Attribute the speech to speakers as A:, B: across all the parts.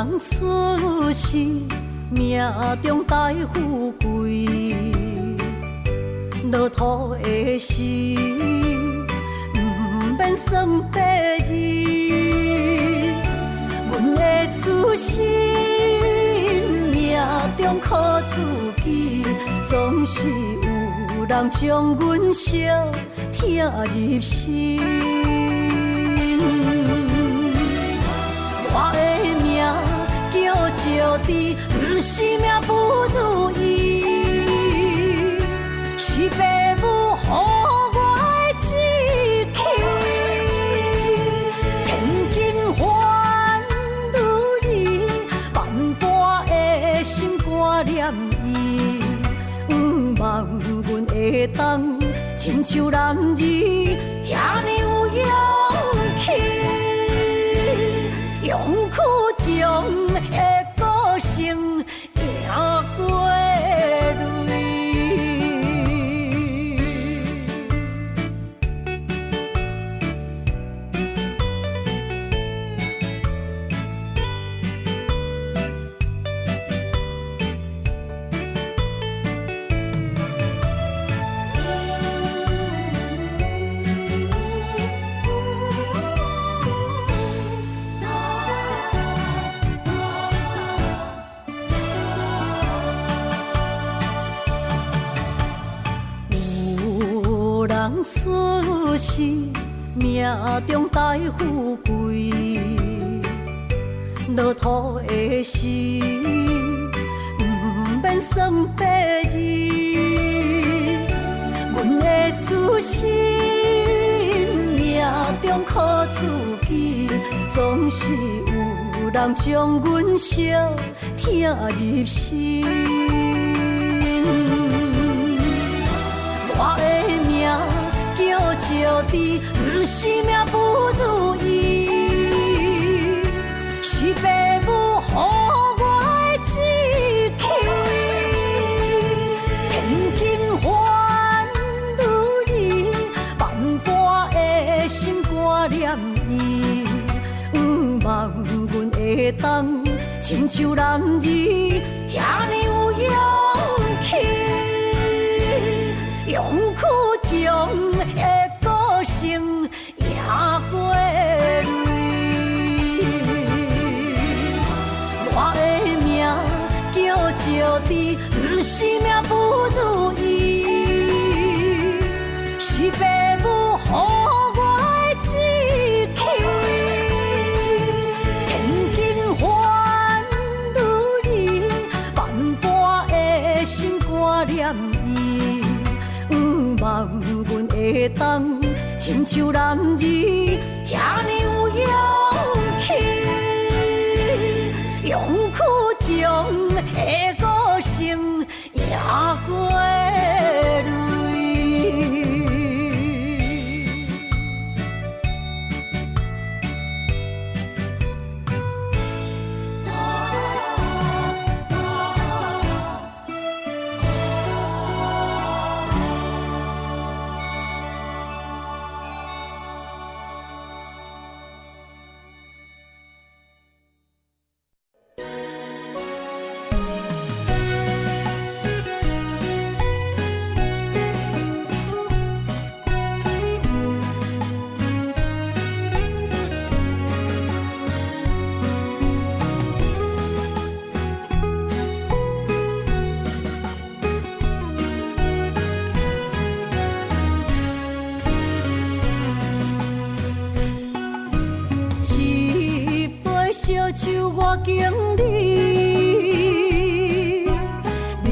A: 人出世，命中带富贵，落土的时，不免算白字。阮的出身，命中靠自己，总是有人将阮惜听入心。我的命叫石地，不是命不如意，是父母予我的志气。千金换如意，万般的心挂念伊，望阮会当亲像男儿遐尼有勇气。勇气中的个性赢过泪。出世，命中带富贵，落土的时，不免算白字。阮的出身，命中靠自己，总是有人将阮惜听入心。我的命叫石地，不是命不如意，是父母予我的志气。千金换如意，万般的心挂念伊，望阮会当亲像男儿遐尼有勇气。勇气中的个性赢过泪。我的命叫石地，不是命不如意，是父母予我的志气。千金换如意，万般的心挂念伊。望阮会当亲像男儿遐尼有勇气。勇气中的个性赢过泪。烧酒我敬你，啉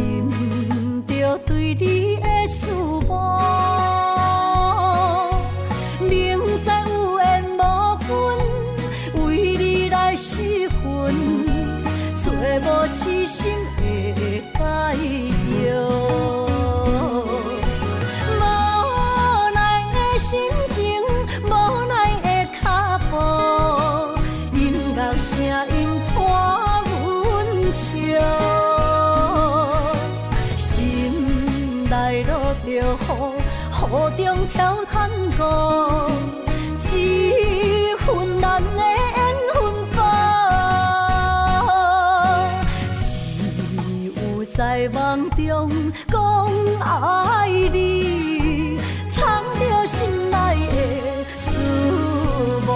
A: 着对你的思慕，明知有缘无分，为你来失魂，做无痴心的解药。无奈的心情，无奈的脚步。声音伴阮笑，心内落着雨，雨中跳探戈，一份难的缘分报。中讲爱你，藏着心内的思慕。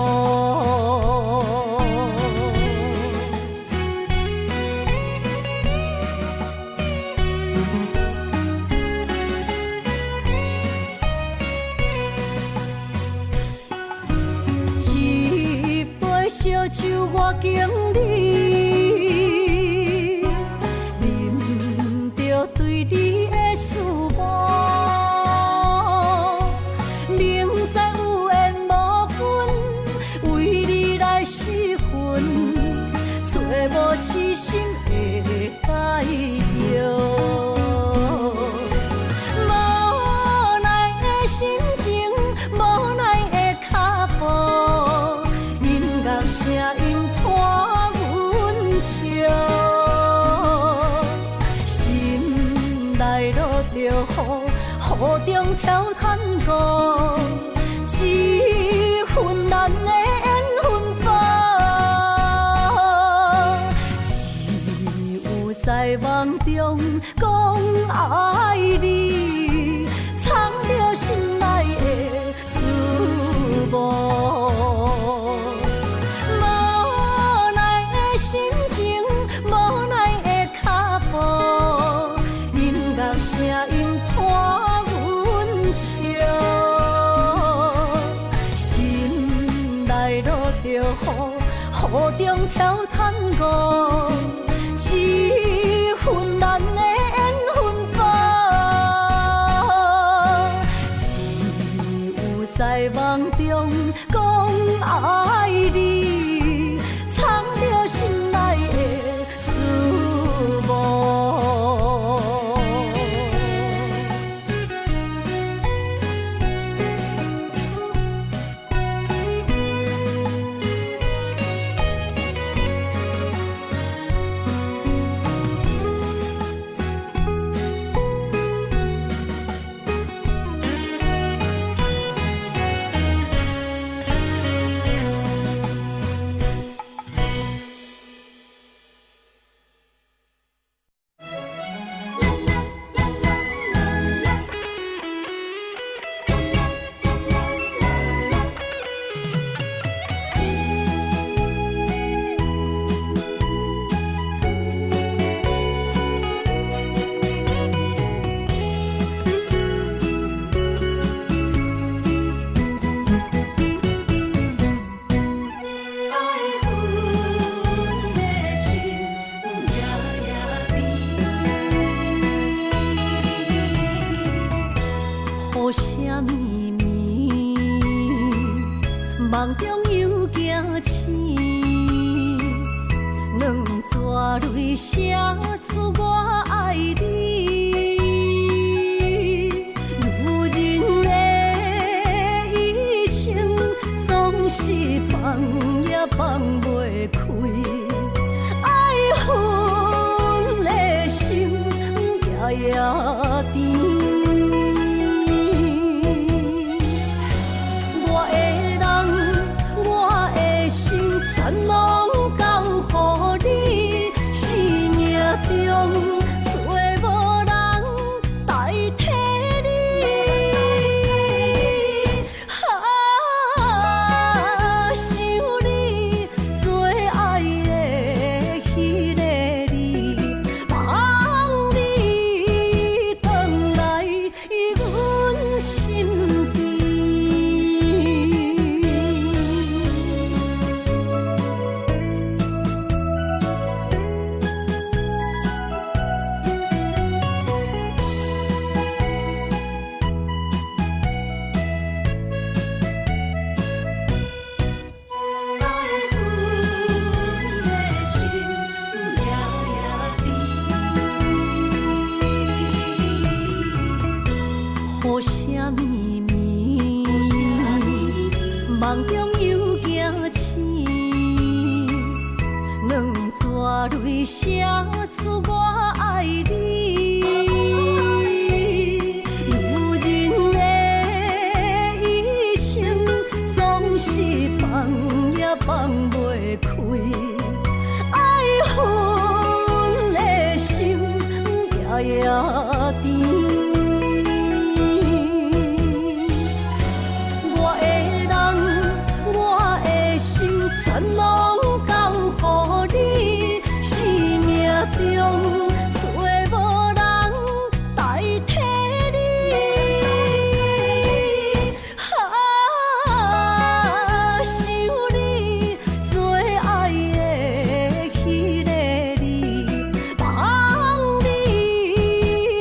A: 一杯烧酒我敬你，啉着对你的思慕，明知有缘无分，为你来失魂，找无痴心的解药。声音拖阮笑，心内落着雨，雨中跳探戈，一份咱的缘分薄，只有在梦中讲爱你，藏着心内的思慕。声音拖阮笑，心内落着雨，雨中跳探戈，一份咱的缘分薄，只有在梦中讲爱你，藏着心内的思慕。梦中又惊醒，两纸泪写出我爱你。女人的一生总是放也放袂开，爱恨的心夜夜甜。全拢交予你，生命中找无人代替你。想你做爱的迄个你，望你回来阮心边。雨声绵绵，梦中又惊醒，两纸泪写出我爱你。女人的一生总是放也放袂开，爱恨的心夜夜甜。我的人，我的心，全拢交予你，生命中找无人代替你。想你最爱的迄个你，望你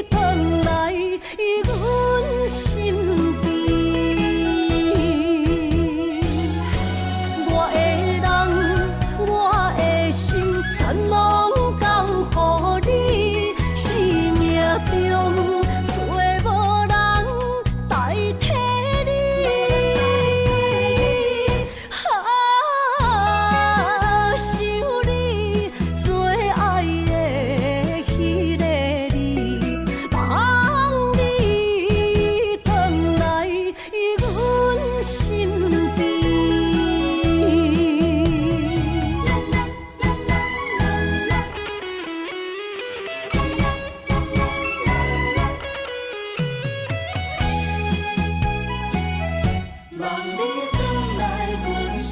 A: 回来阮身边。我的人，我的心，全拢交予你，生命中找无人代替你。想你最爱的迄个你，望你回来阮身边。望你回来阮身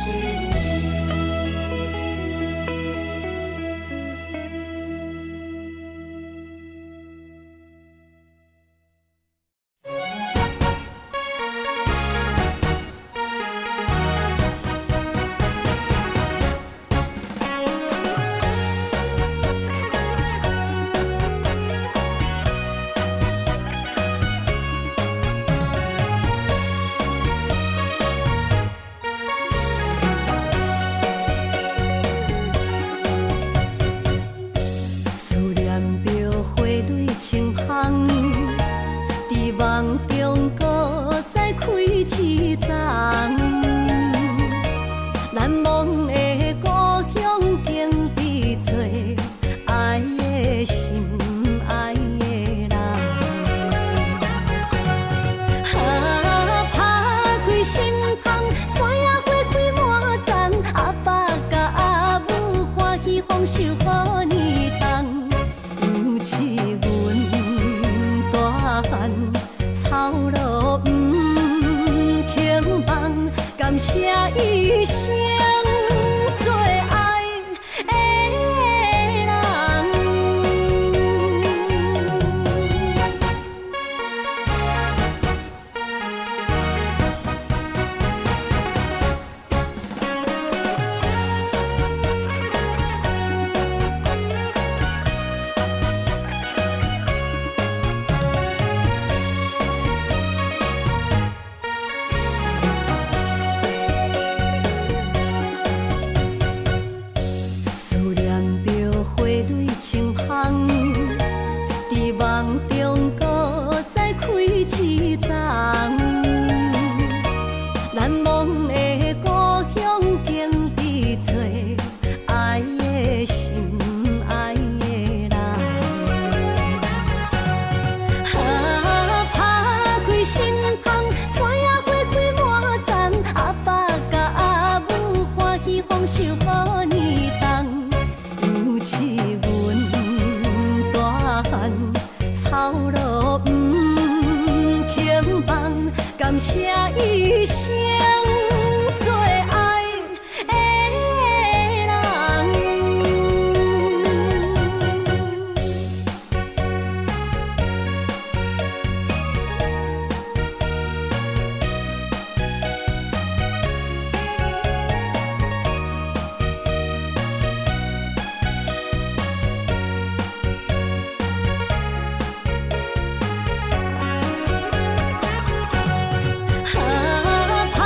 A: 思念着花蕊清香，伫梦中搁再开一丛。难忘的故乡，经历做爱的心，爱的人。打开心窗，山野花开满丛，阿爸甲阿母欢喜丰收好年冬。尤是阮大汉草路不轻放，感谢一生最爱的人。思念着花蕊清香，伫梦中搁再开一丛。难忘的故乡，经历做爱的心，爱的人。打开心窗，山野花开满丛，阿爸甲阿母欢喜丰收好年冬。尤是阮大汉草路不轻放，感谢一生最爱的人。打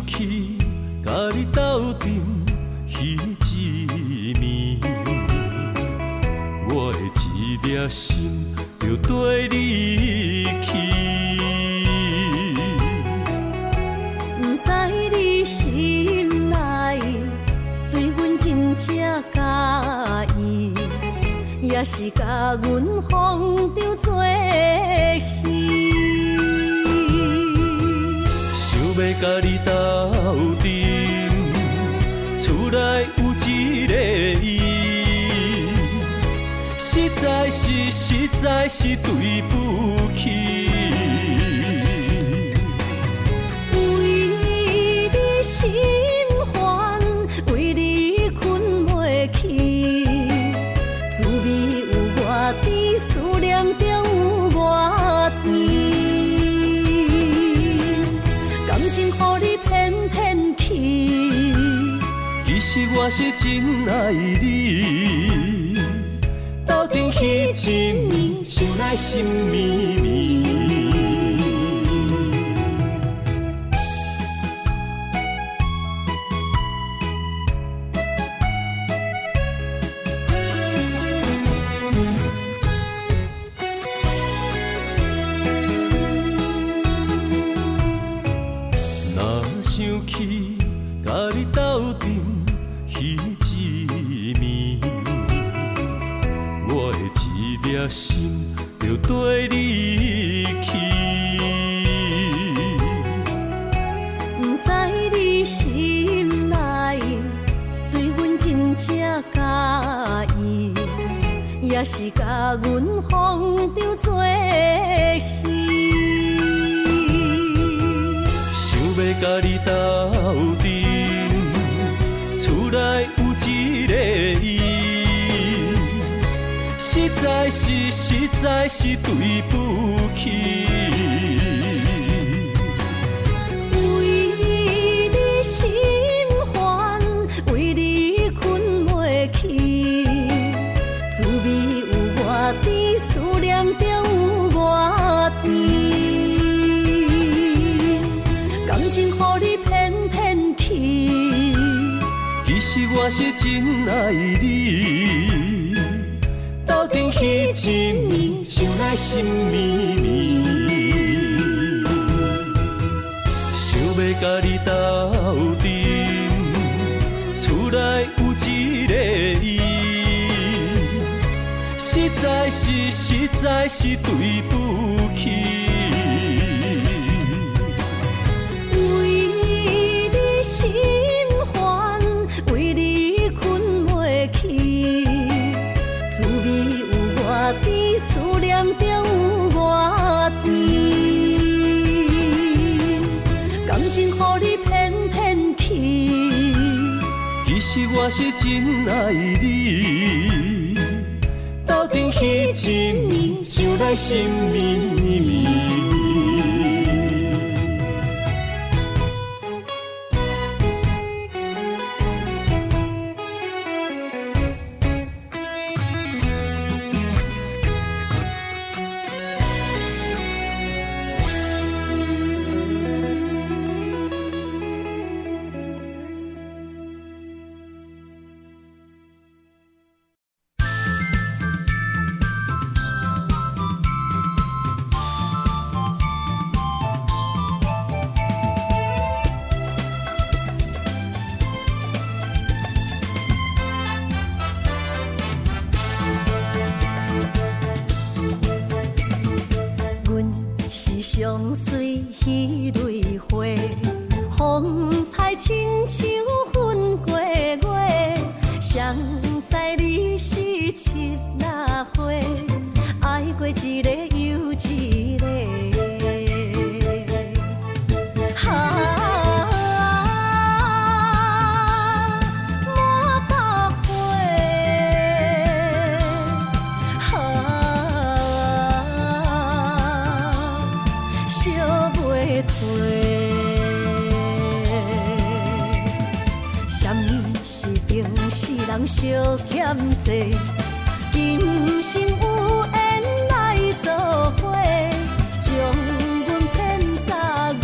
B: 起，甲你斗阵彼一暝，我的一粒心就跟你去。
A: 不知你心内对阮真正介意，也是甲阮放着做戏。
B: 想要甲你斗阵，厝内有一个伊，实在是对不起。
A: 为你心烦，为你困袂去，滋味有偌甜，思念就有偌甜。感情予你骗骗去，
B: 其实我是真爱你，斗阵彼一暝，想来心绵绵。若想起，甲你斗阵彼一暝，我的一粒心就跟你去。
A: 不知你心内对阮真正介意，也是甲阮放着做戏。
B: 想要甲你斗阵，厝内有一个伊，实在是对不起。
A: 为你心烦，为你困袂去，滋味有偌甜，思念就有偌甜。感情予你骗骗去，
B: 其实我是真爱你，斗阵彼一暝，想来心绵绵。想要甲你斗阵，厝内有一个伊，实在是对不起。
A: 为你心烦，为你困袂去，滋味有偌甜，思念就有偌甜。感情予你骗骗去，
B: 其实我是真爱你，斗阵彼一暝，想来心绵绵。
A: 相随彼蕊花，风采亲像云过月。谁知你是七那花，爱过一个又一个。人相欠债，今生有缘来作伙，将阮骗甲戆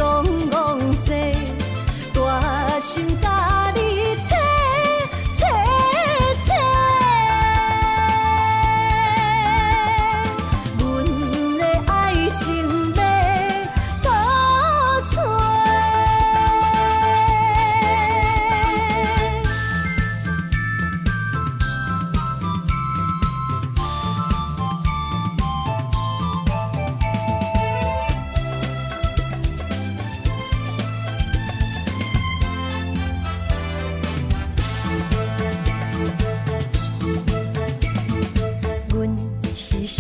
A: 戆西，大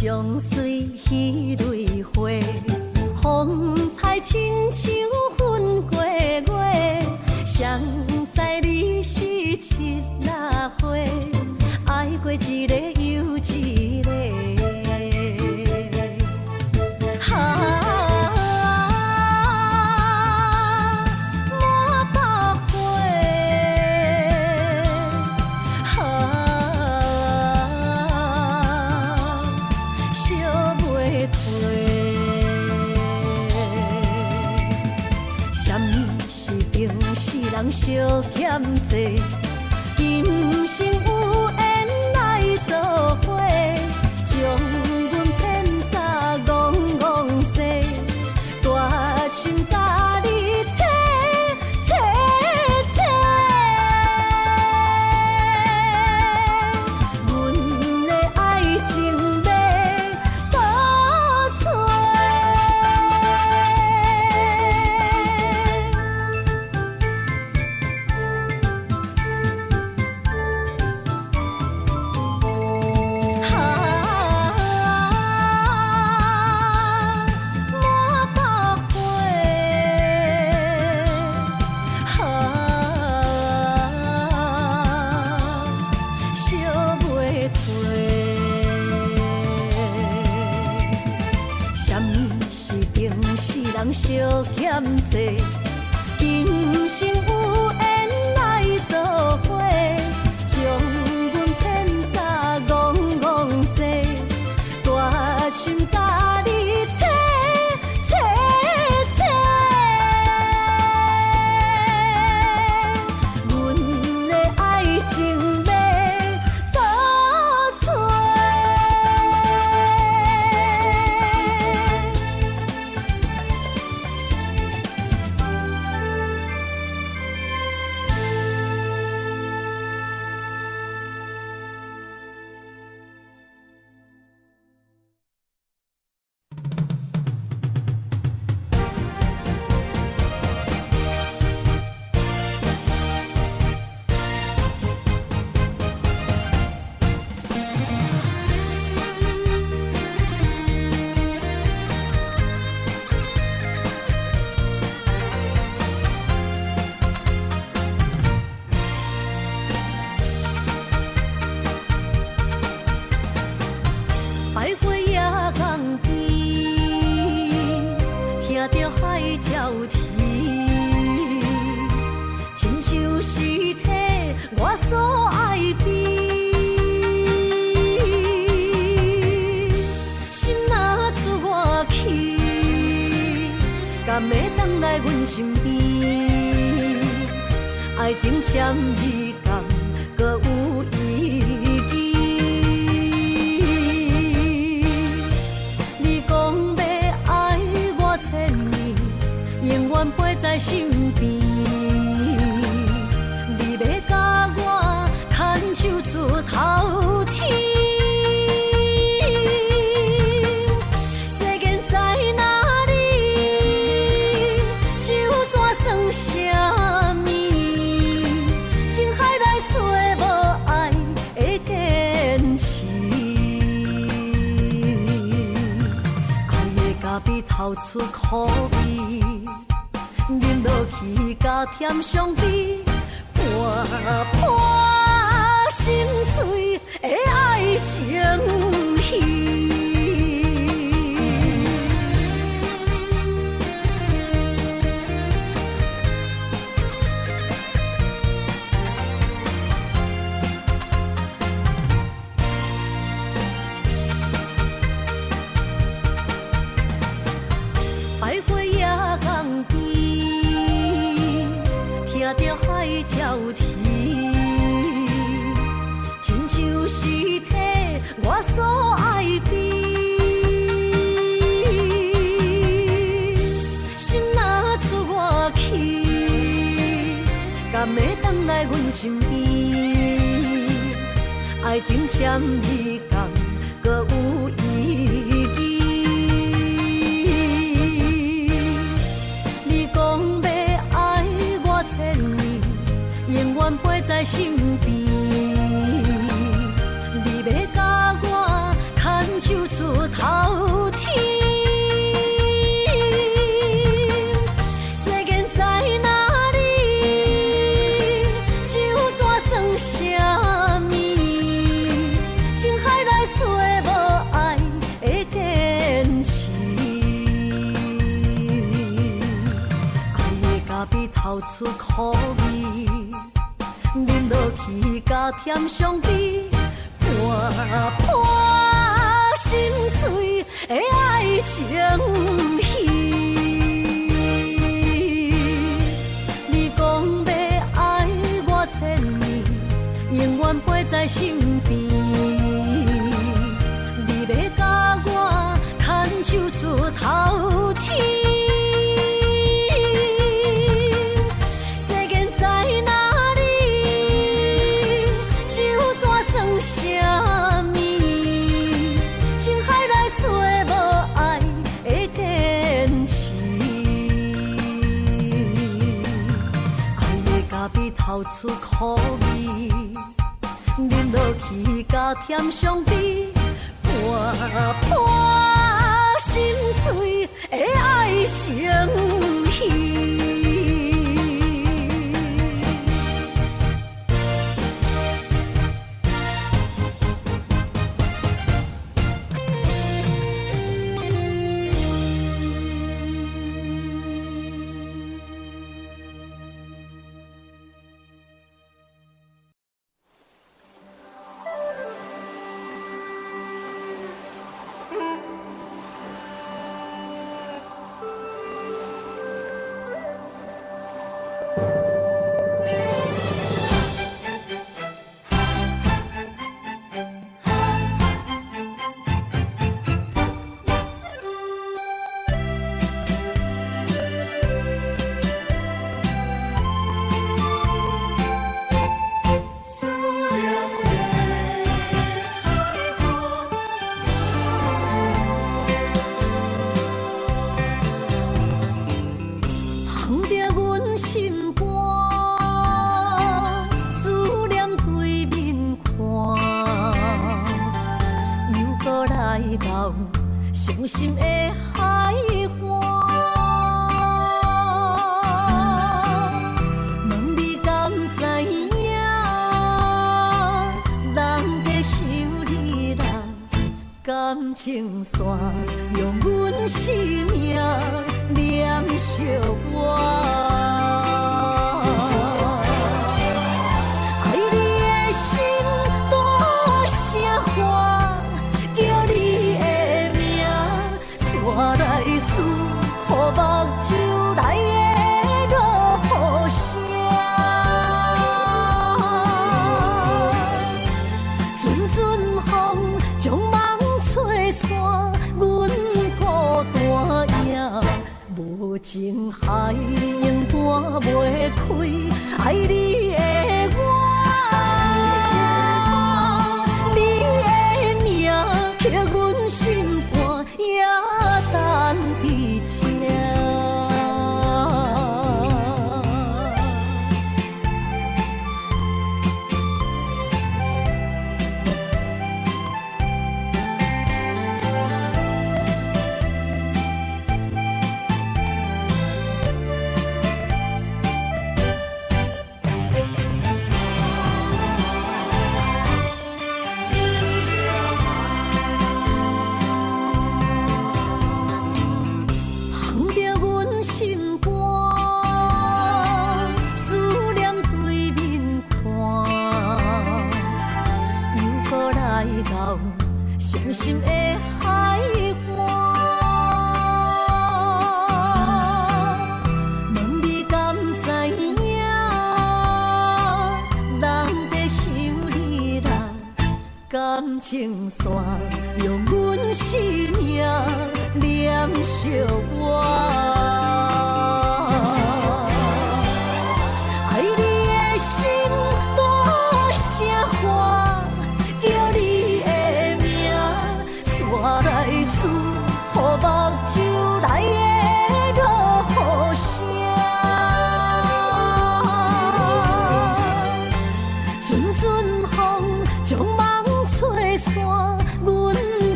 A: 上水彼蕊花，风采亲像粉过月，谁知你是七若花，爱过一个又一个。人相欠债，今生有缘来做伙，将阮骗甲戆戆西，大心甲你切切切，阮的爱情要倒找。人相欠债，今生有缘来做伙，将阮骗甲戆戆西，大心甲你切切切，阮的爱情要倒找。百花夜港边，听着海鸟啼，亲像是体我所爱边。心若出我去，敢会回来阮身边？爱情签字间，搁有意义。永远陪在身边，你要甲我牵手出头天。世间在哪里？就怎算什么？情海来找无爱的坚持，爱的咖啡透出苦味。饮落去，甲甜相比，伴伴心碎的爱情戏。百花夜港边，听着海鸟啼，亲像是体我所爱边。心若出我去，敢会回来阮身边？爱情签字间，搁有意义。永远陪在身边，你要甲我牵手出甜伤悲，伴伴心碎的爱情戏。你讲要爱我千年，永远陪在身边。你要甲我牵手出头天。透出苦味，饮落去加甜伤悲，伴伴心碎的爱情戏。伤心的海岸，问你敢知影？人在想你啦，感情线用阮生命念惜我。情海永断袂开，爱你的我，你的名刻阮心肝，也等伫这。伤心的海岸，问你敢知影？人在想你啦，感情线用阮生命念惜我。爱你的心大声喊，叫你。我来思，予目睭内的落雨声，阵阵风将梦吹散，阮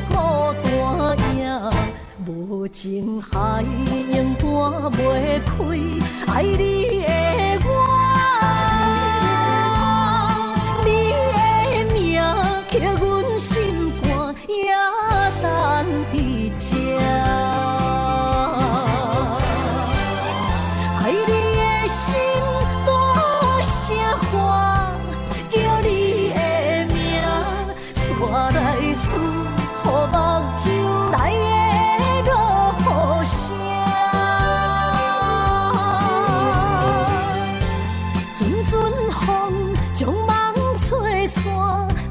A: 孤单影，无情海永断袂开，爱你的我，你的名刻阮心肝，也等伫这，爱你的心大声喊，叫你的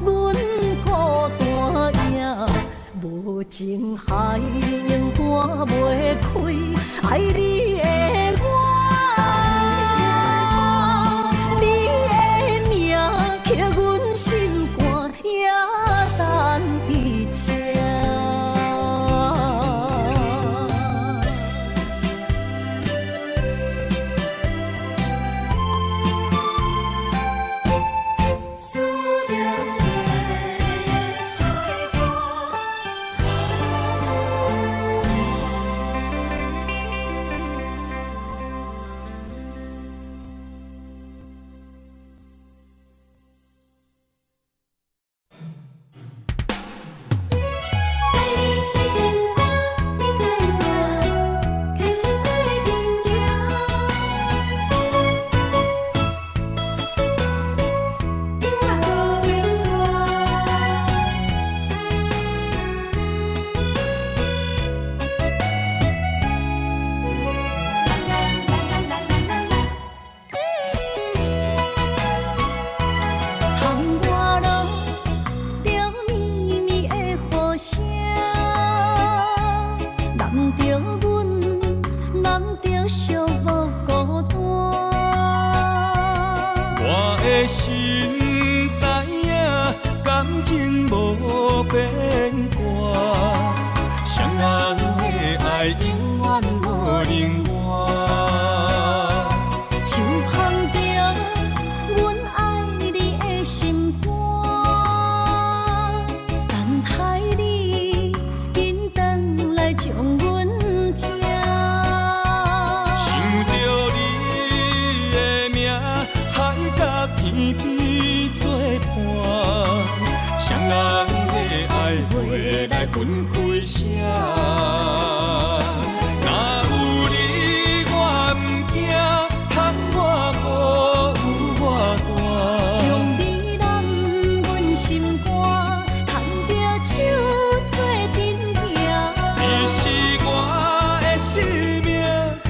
A: 阮孤单影，无情海涌我袂开，爱你的我。心肝也等伫这。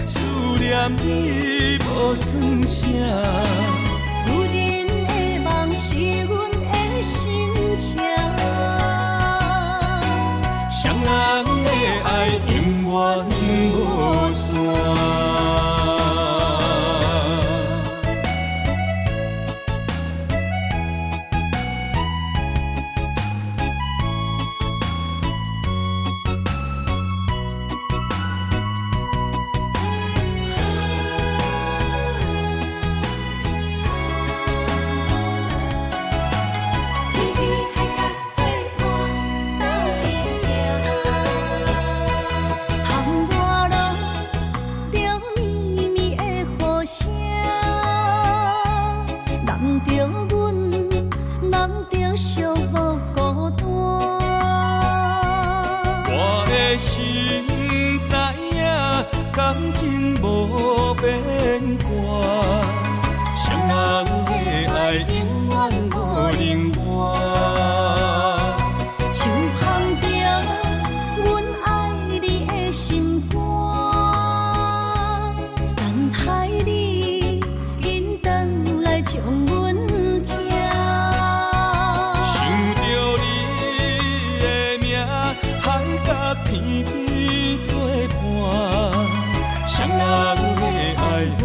A: 思念你无算啥，有人的梦是阮的心情，双人的爱永远无散。感情无变卦，双人的爱永远无冷漠。像放着阮爱你的心肝，等待你紧转来将阮惊。想着你的名，海角天边作伴。双人的爱袂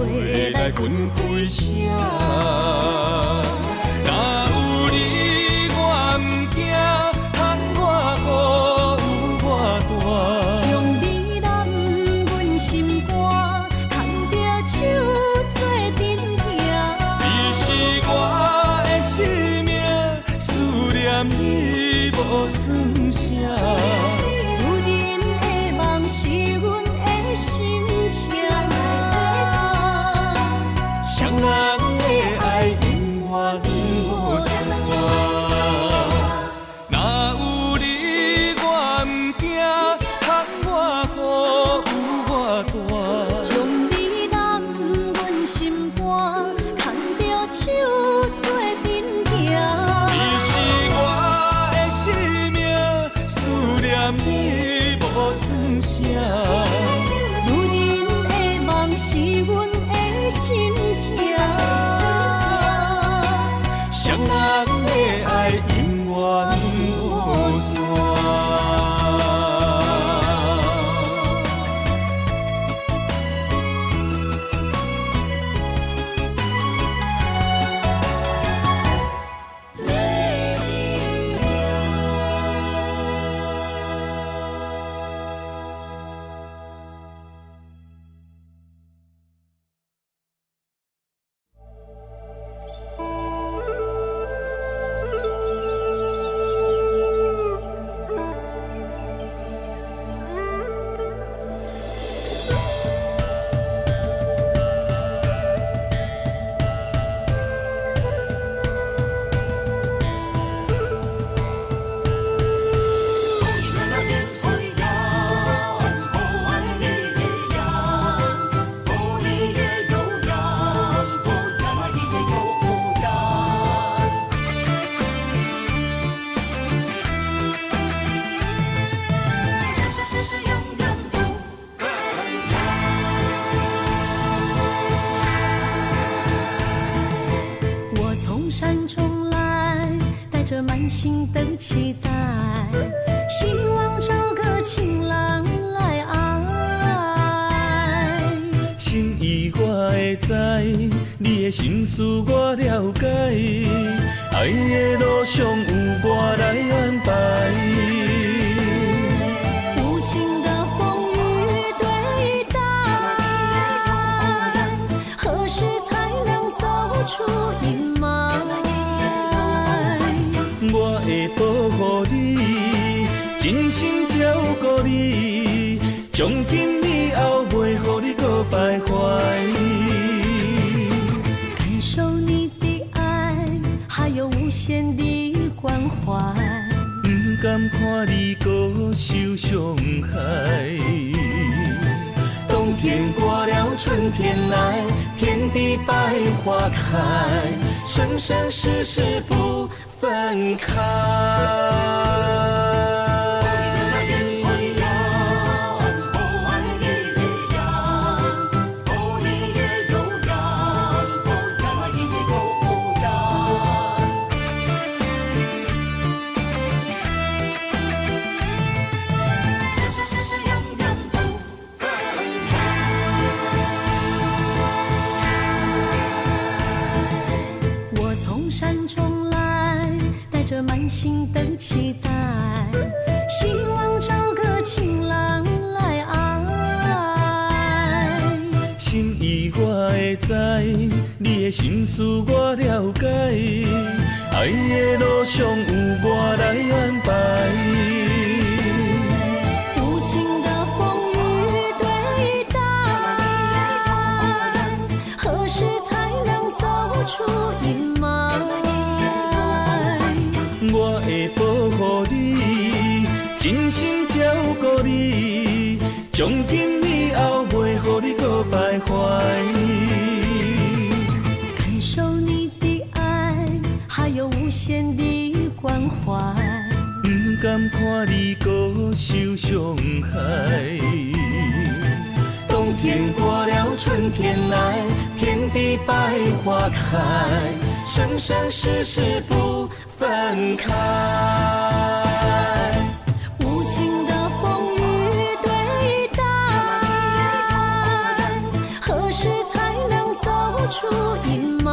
A: 来分开声，若有你我毋惊，喊我雨有我大。将你揽阮心肝，牵着手做阵行。你是我的生命，思念你无算啥。有人的梦是阮的心。双人的爱永远无散，若有你我毋惊，喊我雨有我大。将你揽阮心肝，牵着手做阵行。你是我的生命，思念。心的期待，希望找个情人来爱。
B: 心意我会知，你的心思我了解，爱的路上有我来安排。
A: 无情的风雨对待，何时才能走出阴霾？
B: 我会保护你，真心照顾你，从今以后袂予你搁徘徊。
A: 感受你的爱，还有无限的关怀。
B: 不甘看你搁受伤害。冬天过了，春天来，遍地百花开，生生世世不分开。
A: 山中来，带着满心的期待，希望找个情人来爱。
B: 心意我会知，你的心思我了解，爱的路上有我来安排。
A: 无情的风雨对待，何时才能走出阴霾？
B: 我会保护你，真心照顾你，从今以后袂予你搁徘徊。
A: 感受你的爱，还有无限的关怀。
B: 不甘看你搁受伤害。冬天过了，春天来，遍地百花开，生生世世不分开。
A: 无情的风雨对待，何时才能走出阴霾？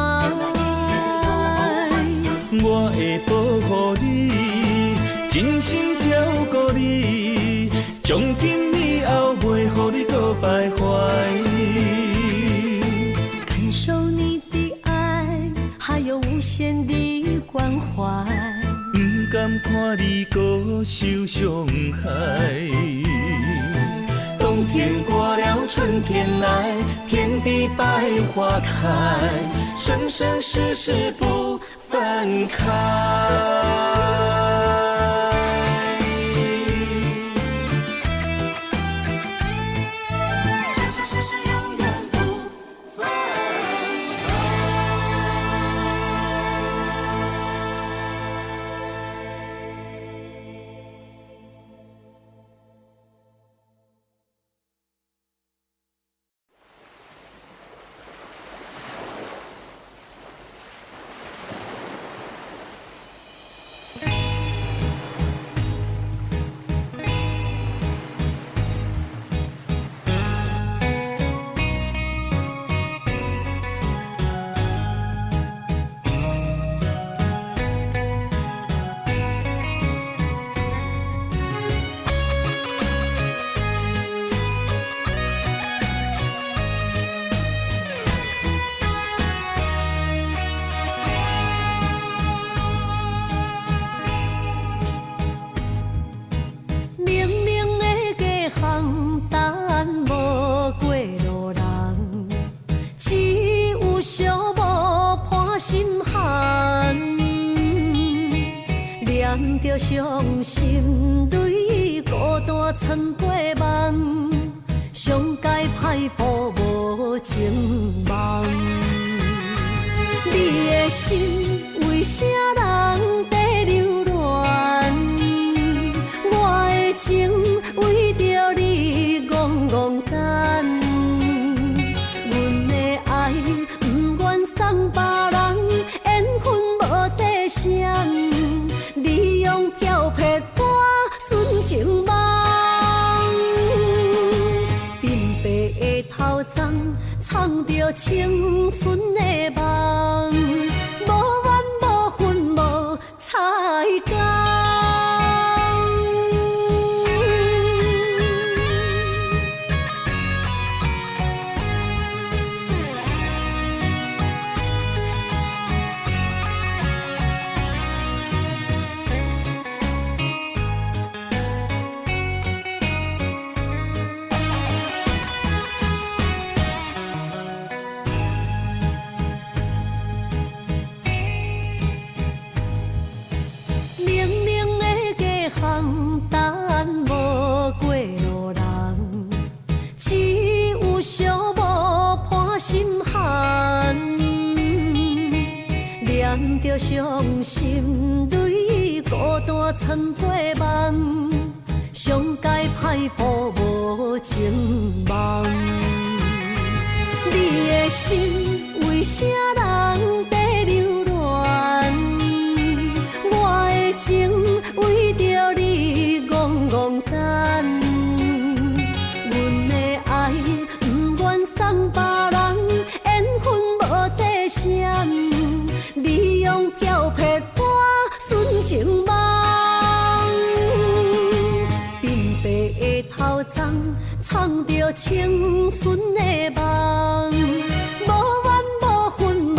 B: 我会保护你，真心照顾你，从今以后袂予你搁徘徊。
A: 感受你的爱，还有无限的关怀。
B: 不甘看你搁受伤害。冬天过了，春天来，遍地百花开，生生世世不分开。着伤心泪，孤单藏过梦，上界歹步无情梦。你的心为啥人在流乱？我的情为着你戆戆等，阮的爱不愿送别人，缘分无底线。你藏着青春的梦，无怨无恨无彩工。着伤心泪，孤单藏花梦，上界歹步无情梦。你的心为啥人在流乱？我的情为着你戆戆等，阮的爱不愿送别人，缘分无底线。你用漂泊我纯情梦，鬓白的头鬃藏着青春的梦，无怨无恨无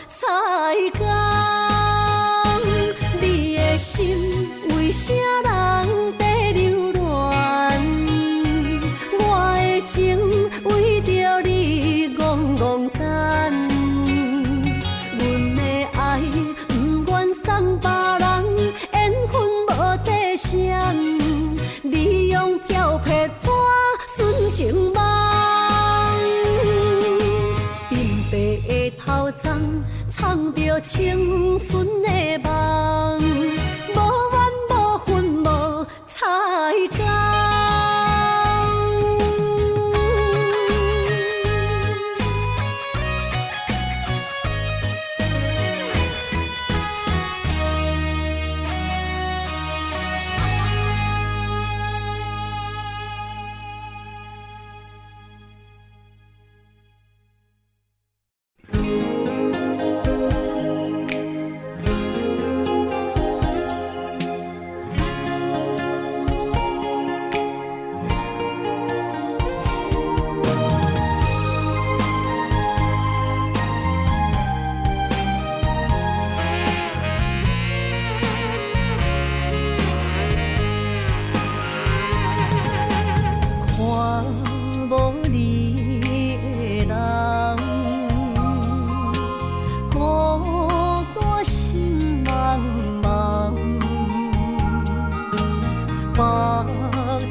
B: 彩工。你的心为啥人在流乱？我的情为着你戆戆等。送别人，缘分无底线。你用漂泊我纯情梦，鬓白的头鬃藏着青春的梦，无怨无恨无彩工。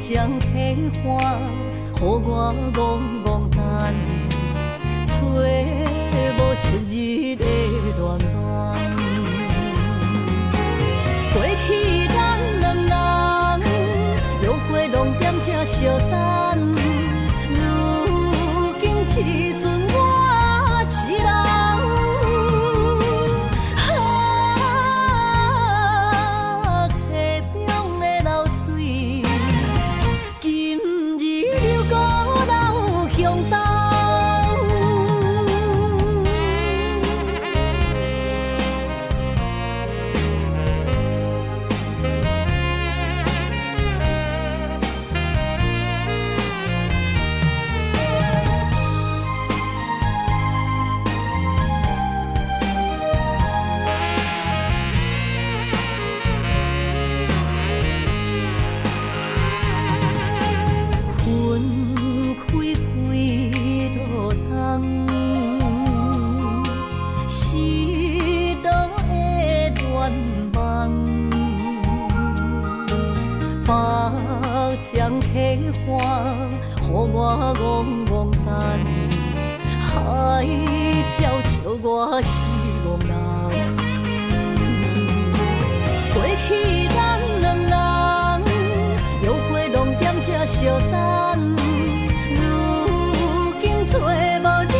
B: 将体花，予我戆戆等，找无昔日的恋恋。过去咱两人，约会拢踮这相等，如今只剩我一人。将体花，予我戆戆等，海鸟笑我是憨人。过去咱两人，约会拢踮这相等，如今找无你。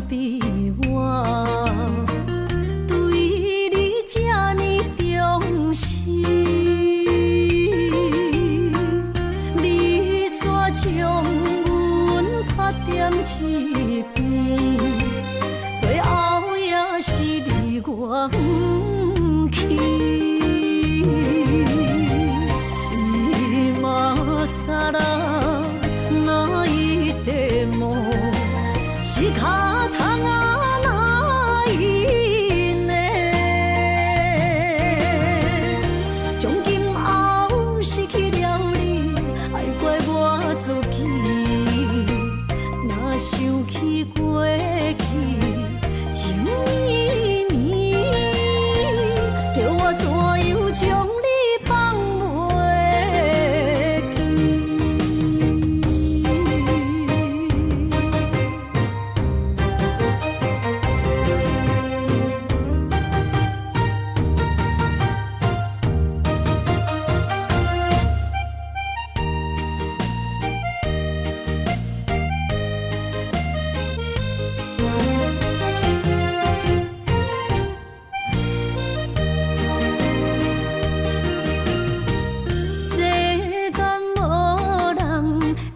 B: 比我，对你这呢重视，你煞将阮拍点一边，最后也是你我不去。今さら泣いても仕方がないね。从今后失去了你，爱怪我自己。若想起过去情绵绵，叫我怎样将你放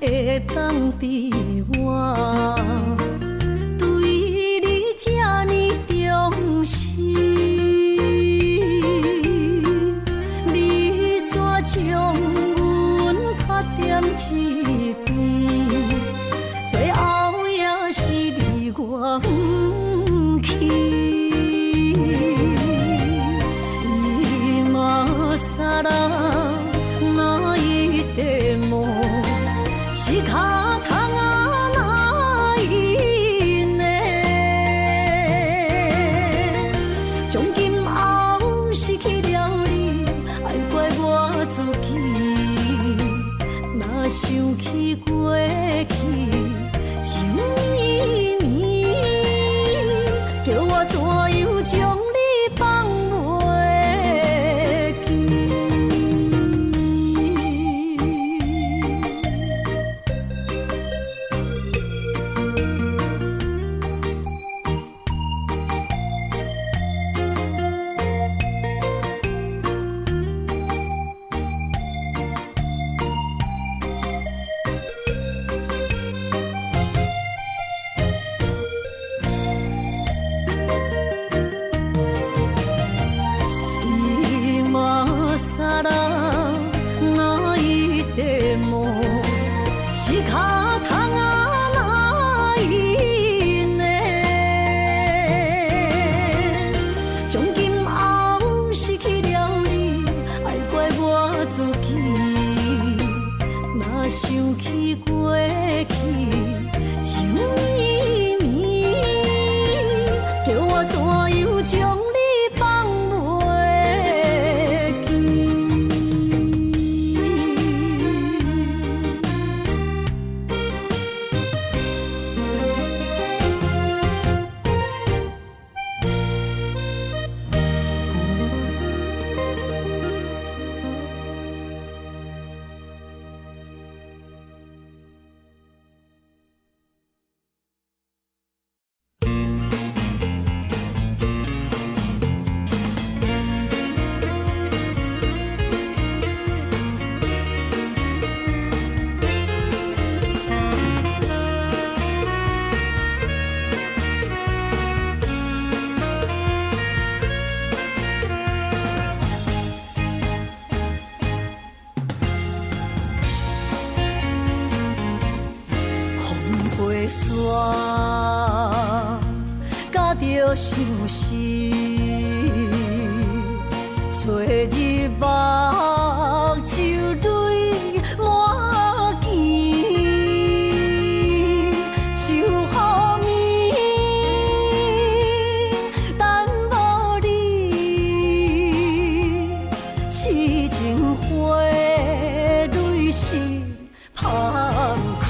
B: 袂当比我，对你这呢重视，你煞将阮拍点一边，最后也是你我不去。今さら泣いても仕方がないね。从今后失去了你，爱怪我自己。若想起过去情绵绵，叫我怎样将你放袂记。今さら泣いても仕方がないね。从今后失去了你，爱怪我自己。若想起过去情绵绵，叫我怎样将你放袂记。甲着相思，找日目秋泪满肩，秋雨暝，等无你，痴情花蕊是芳开。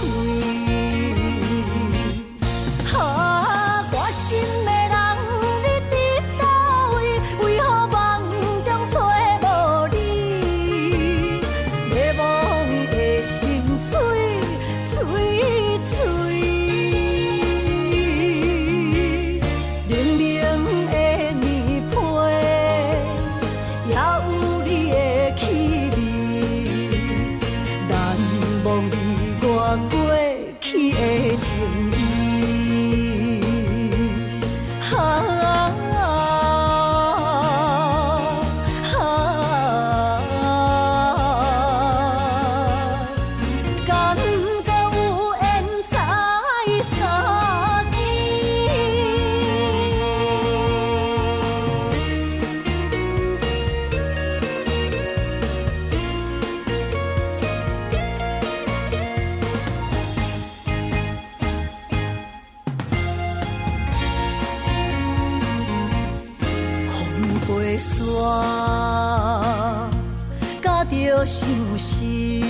A: 着伤心，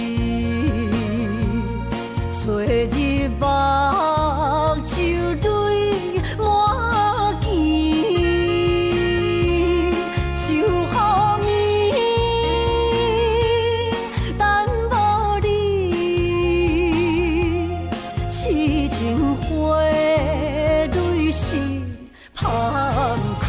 A: 找日目睭泪满肩，想予暝等无你，痴情花蕊是芳开。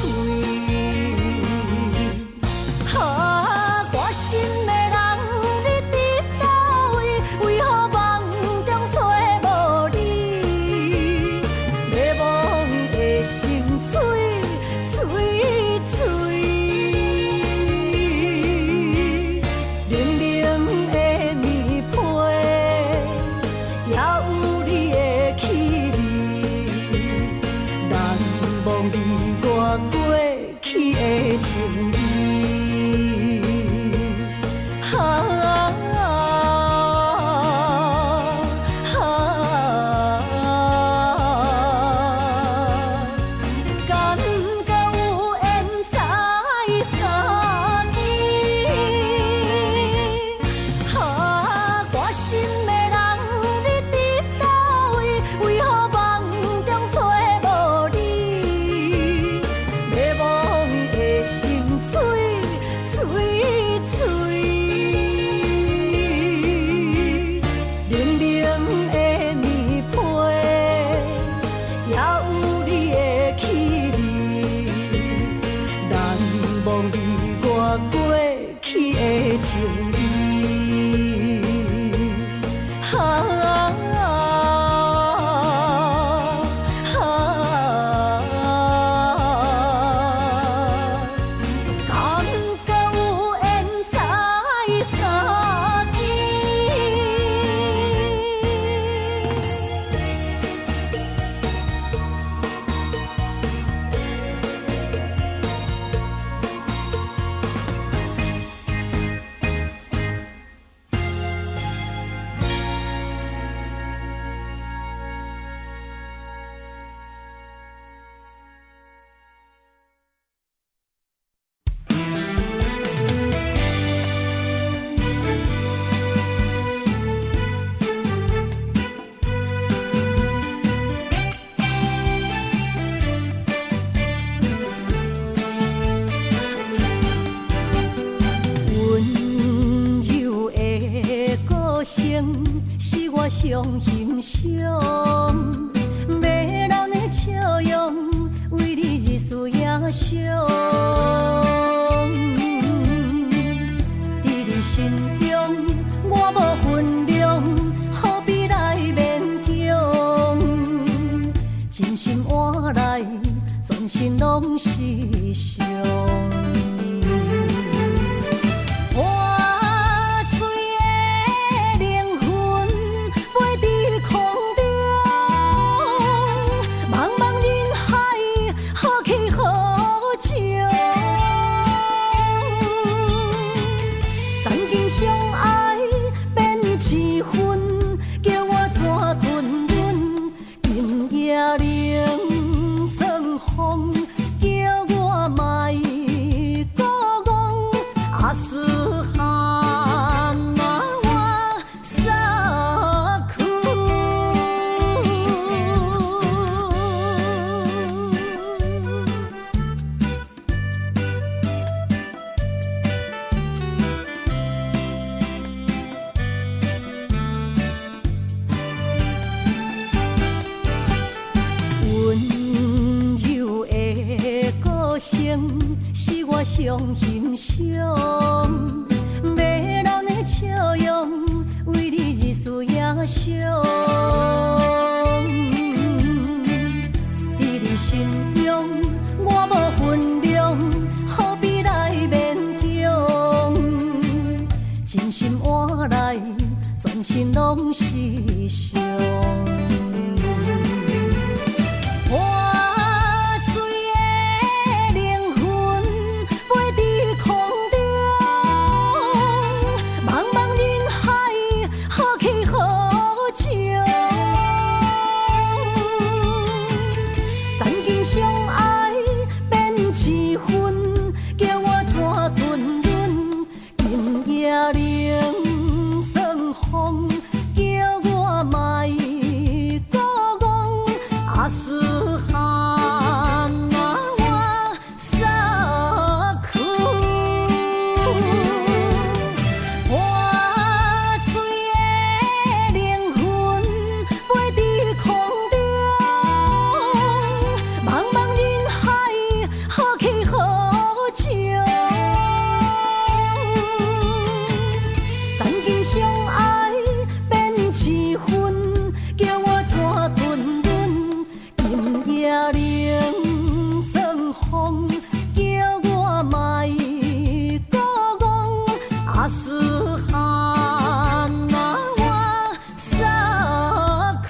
A: 是我上欣赏，迷人的笑容，为你日思夜想。伫你心中，我无分量，何必来勉强？真心换来，全身拢是伤。是我上欣赏，迷人的笑容，为你日思夜想。伫你心中，我无分量，何必来勉强？真心换来，全身拢是伤。夜冷霜风，叫我莫孤戇，阿斯汗啊我撒苦，破碎的灵魂飞伫空中，茫茫人海好气好笑。曾经相爱变气氛，叫我怎吞忍？今夜冷霜风，叫我莫孤戇，阿斯汗啊我撒苦。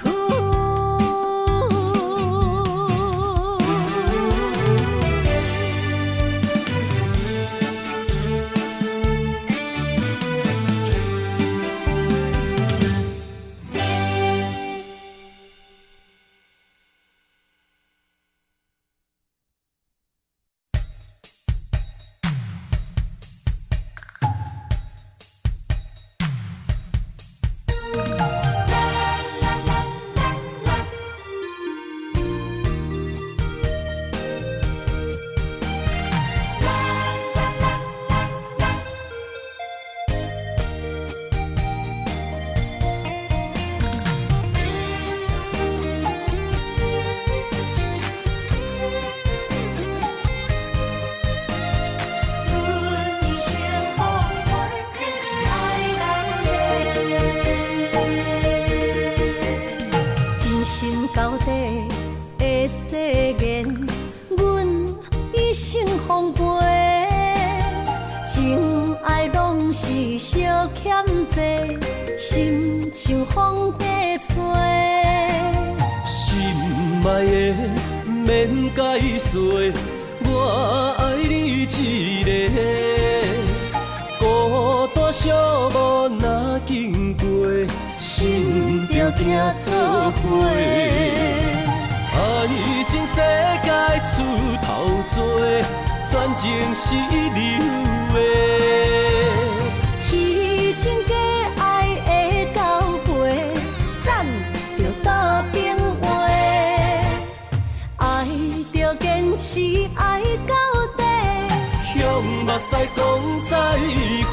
A: 真心到底的誓言，阮一生奉陪。情爱拢是小欠债，心像风在吹。
C: 心爱的免解释，我爱你一个。孤单寂寞若经过，心着行做伙。爱情世界出头多，全情是流的。
A: 虚情假爱的交陪，暂着倒变话。爱着坚持爱到底，
C: 向目屎讲再会。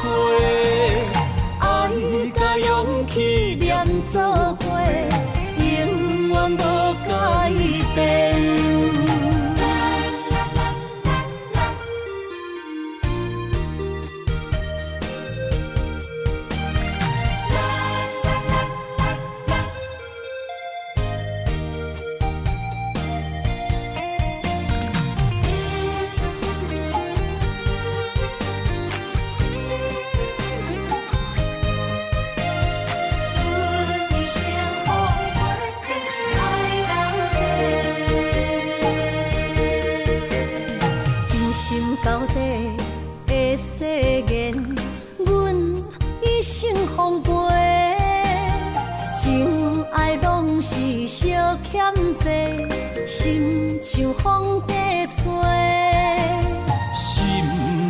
A: 爱甲勇气连做伙，永远无改变。到底的誓言，阮一生奉陪。情爱拢是小欠债，心像风在吹。
C: 心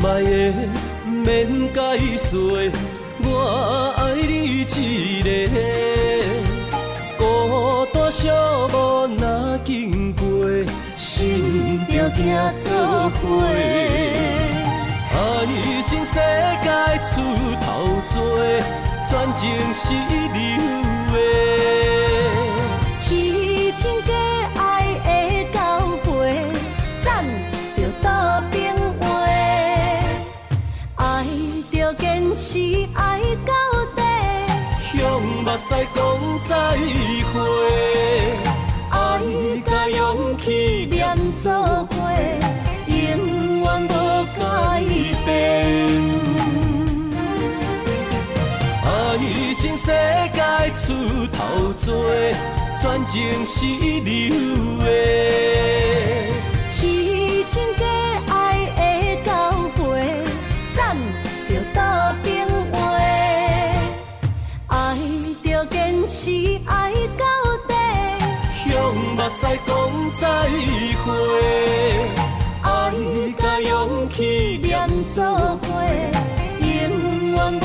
C: 爱的免解释，我爱你一个。孤单寂寞若经过，心着行做伙。爱情世界出头多，全情是流的。
A: 虚情假爱的交陪，暂着倒变话。爱着坚持爱到底，
C: 向目屎讲再会。
A: 爱甲勇气连做伙，永远无改变。
C: 爱情世界出头多，全情是流的。
A: 虚情假爱的交陪，暂着倒变话。爱着坚持爱到底，
C: 向目屎讲再会。
A: 爱甲勇气连做伙，永远无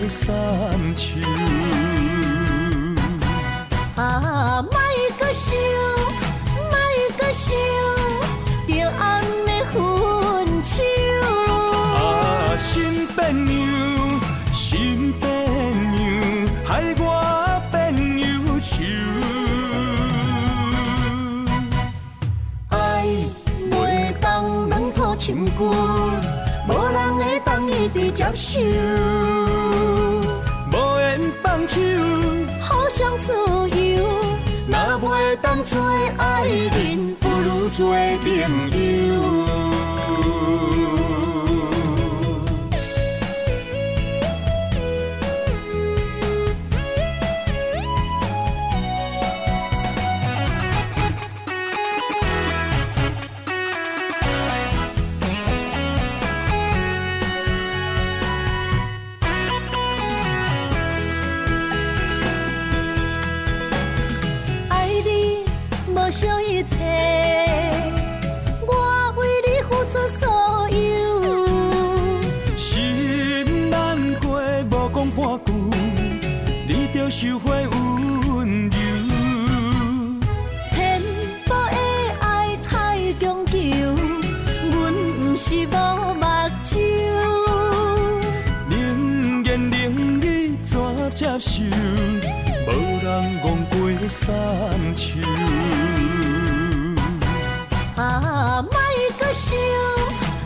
C: 三秋。
B: 啊，莫搁想，莫搁想，着红的分手。
C: 啊，心变样，心变样，害我变忧愁。
B: 爱袂当软土深根，无人会当一直接受。
C: 无缘放手，
B: 互相自由，
C: 若袂当
B: 做爱人，不如做朋友。无想一切，我为你付出所有。
C: 心难过，无讲半句，你着收回温柔。
B: 千步的爱太强求，阮不是无目睭。
C: 冷言冷语怎接受？无人戆过三秋。
B: 啊，莫搁想，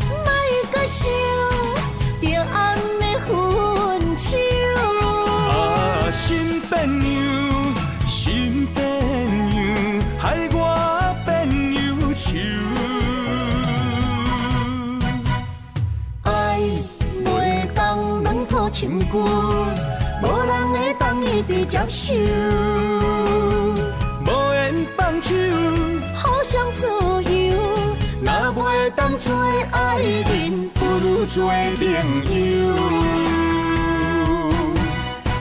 B: 莫搁想，着红的分手。
C: 啊，心变样，心变样，害我变忧愁。
B: 爱袂当软土深根，无人会当一直接受。
C: 无缘放手，
B: 互相自由，
C: 若袂当
B: 做爱人，不如做朋友。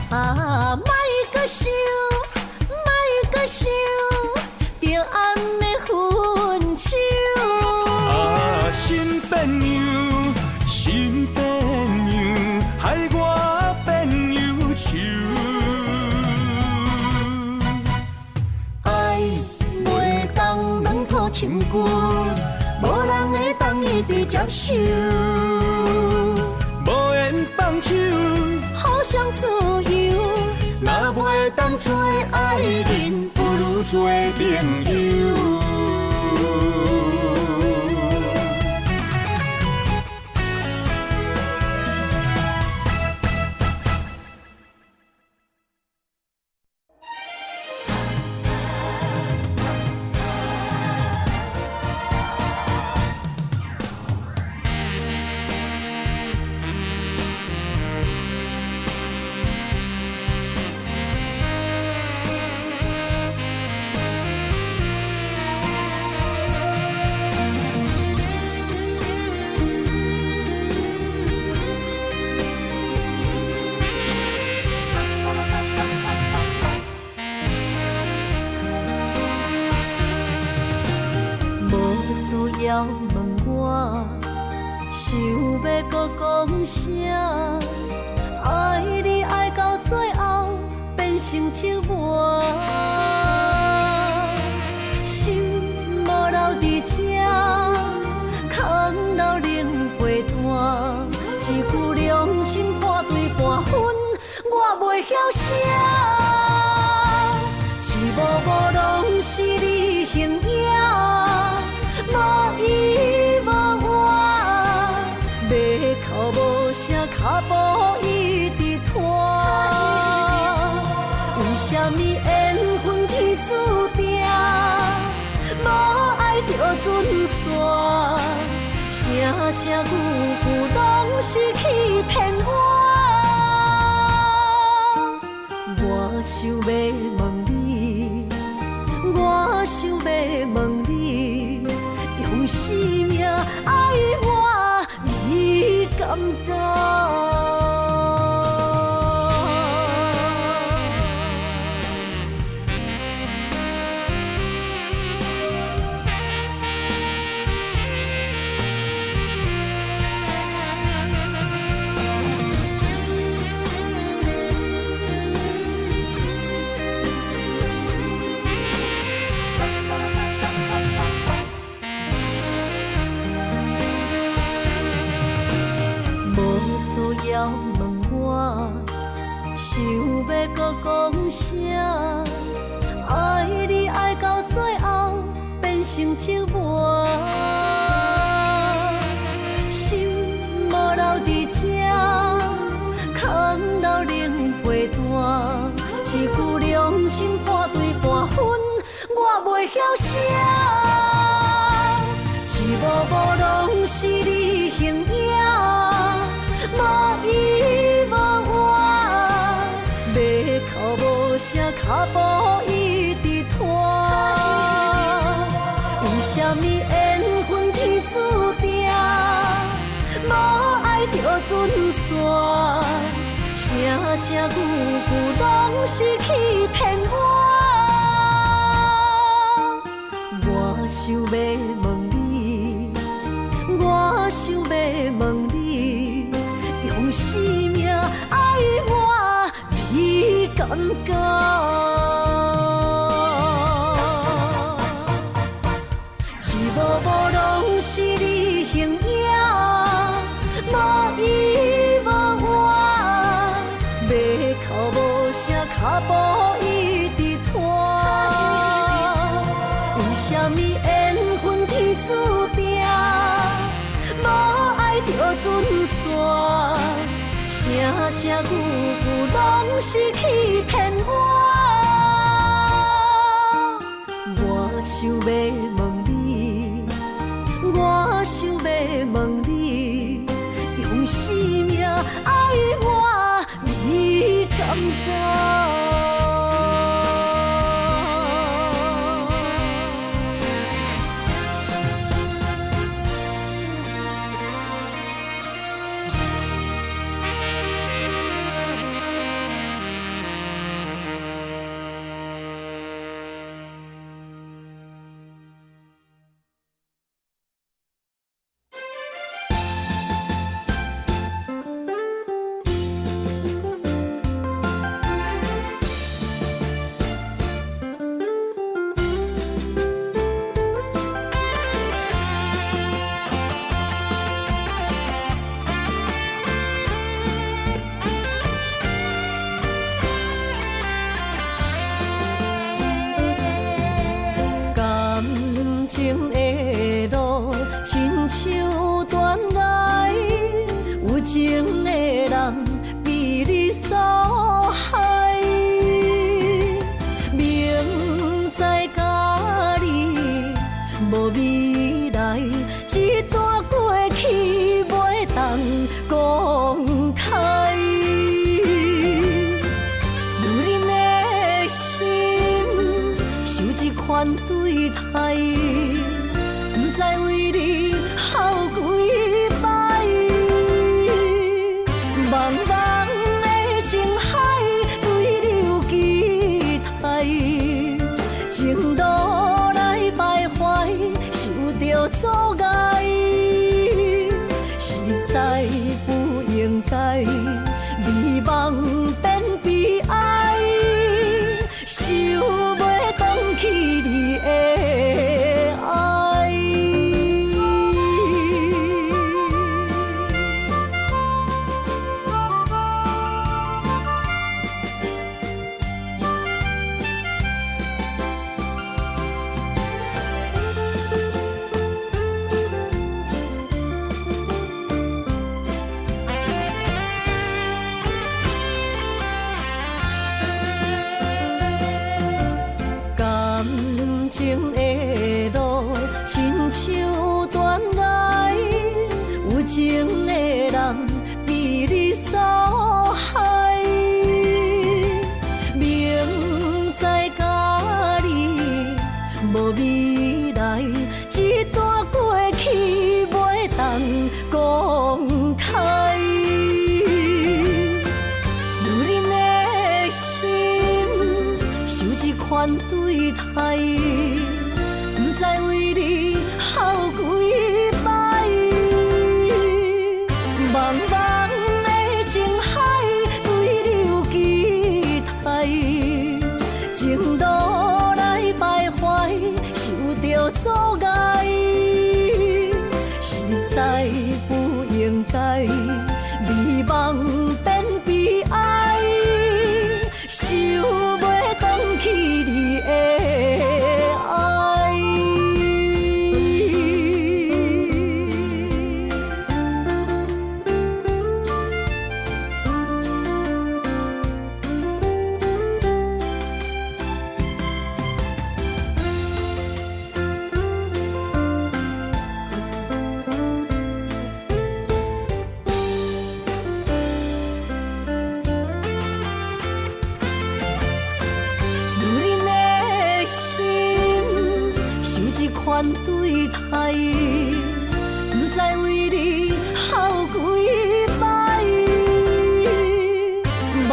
B: 啊，莫搁想，莫搁想，着红的分手。
C: 啊，心变样，心变样，害我变忧愁。
B: 爱袂当软土深根，无人会当一直接受。
C: 无缘放手，
B: 互相自由，
C: 若袂当
B: 做爱人，不如做朋友。要问我，想要搁讲啥？爱你爱到最后变成寂寞，心无留伫这，空留冷陪伴。一句良心破对半分，我袂晓写。一幕幕拢是你形影。无依无我，要哭无声，脚步一直拖。为什么缘分天注定，无爱就准线？声声句句拢是欺骗我。我想要问你，我想要问你。用生命爱我，你敢当？想要搁讲啥？爱你爱到最后变成寂寞，心无留伫这，空留冷陪伴。一句良心半对半分，我袂晓写。一幕幕拢是你形影，无依无我，要哭无声，脚步一直拖。为什么缘分天注定，无爱就准线？声声句句拢是欺骗我。我想要问你，我想要问你，用生命爱我，你敢敢？一幕幕拢是你形影，无依无我，要哭无声，脚步一直拖。为什么缘分天注定，无爱就准线？声声句句拢是欺骗我。我想要问你，我想要问你，用生命爱我，你敢敢？情的路，亲像断崖，有情的人被你所害。明知甲你无未来，一段过去袂当公开。女人的心受这款对待。不知为你耗几摆，茫茫的情海对你有期待，情路来徘徊，受着阻碍，实在不应该，美梦变悲哀，想袂回去你的。情的路，亲像断崖，有情的人被你所害。明知甲你无未来，一段过去袂当公开。女人的心受这款对待。不知为你耗几摆，茫茫的情海对你有期待，情路来徘徊，受着阻碍，实在不应该，美梦变悲哀。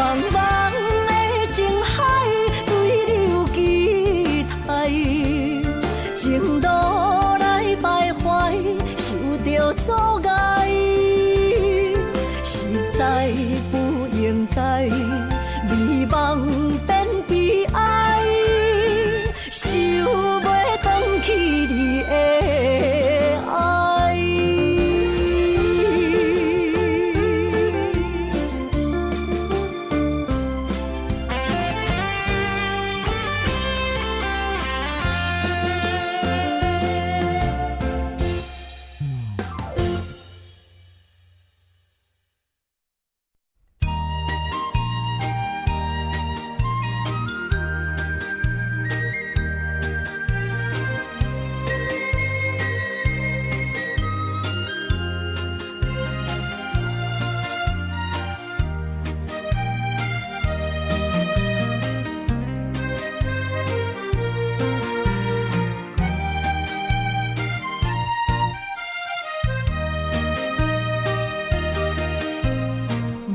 A: 茫茫的情海，对流期待，情路来徘徊，受着阻碍，实在不应该，美梦变悲哀，想袂回去你的爱。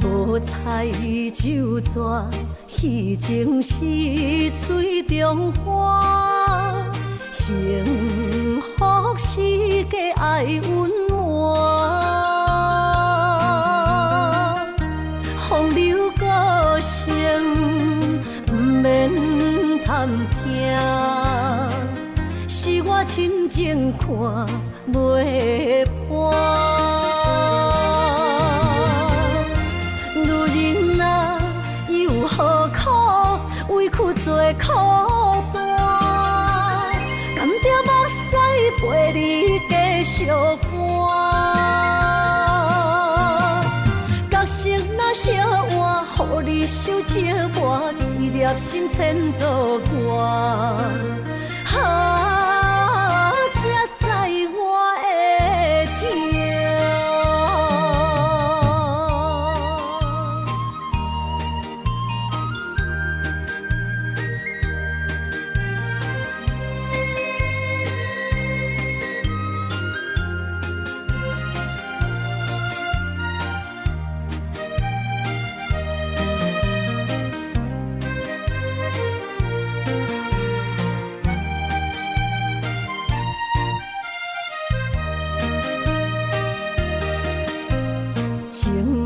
A: 无采酒泉，戏情是水中花，幸福是假爱温暖。风流歌声不免探听，是我深情看袂破。何苦委屈做孤单？甘着目屎陪你继续寒。角色若烧换，予你受折磨，一粒心千度寒。才知我的痛。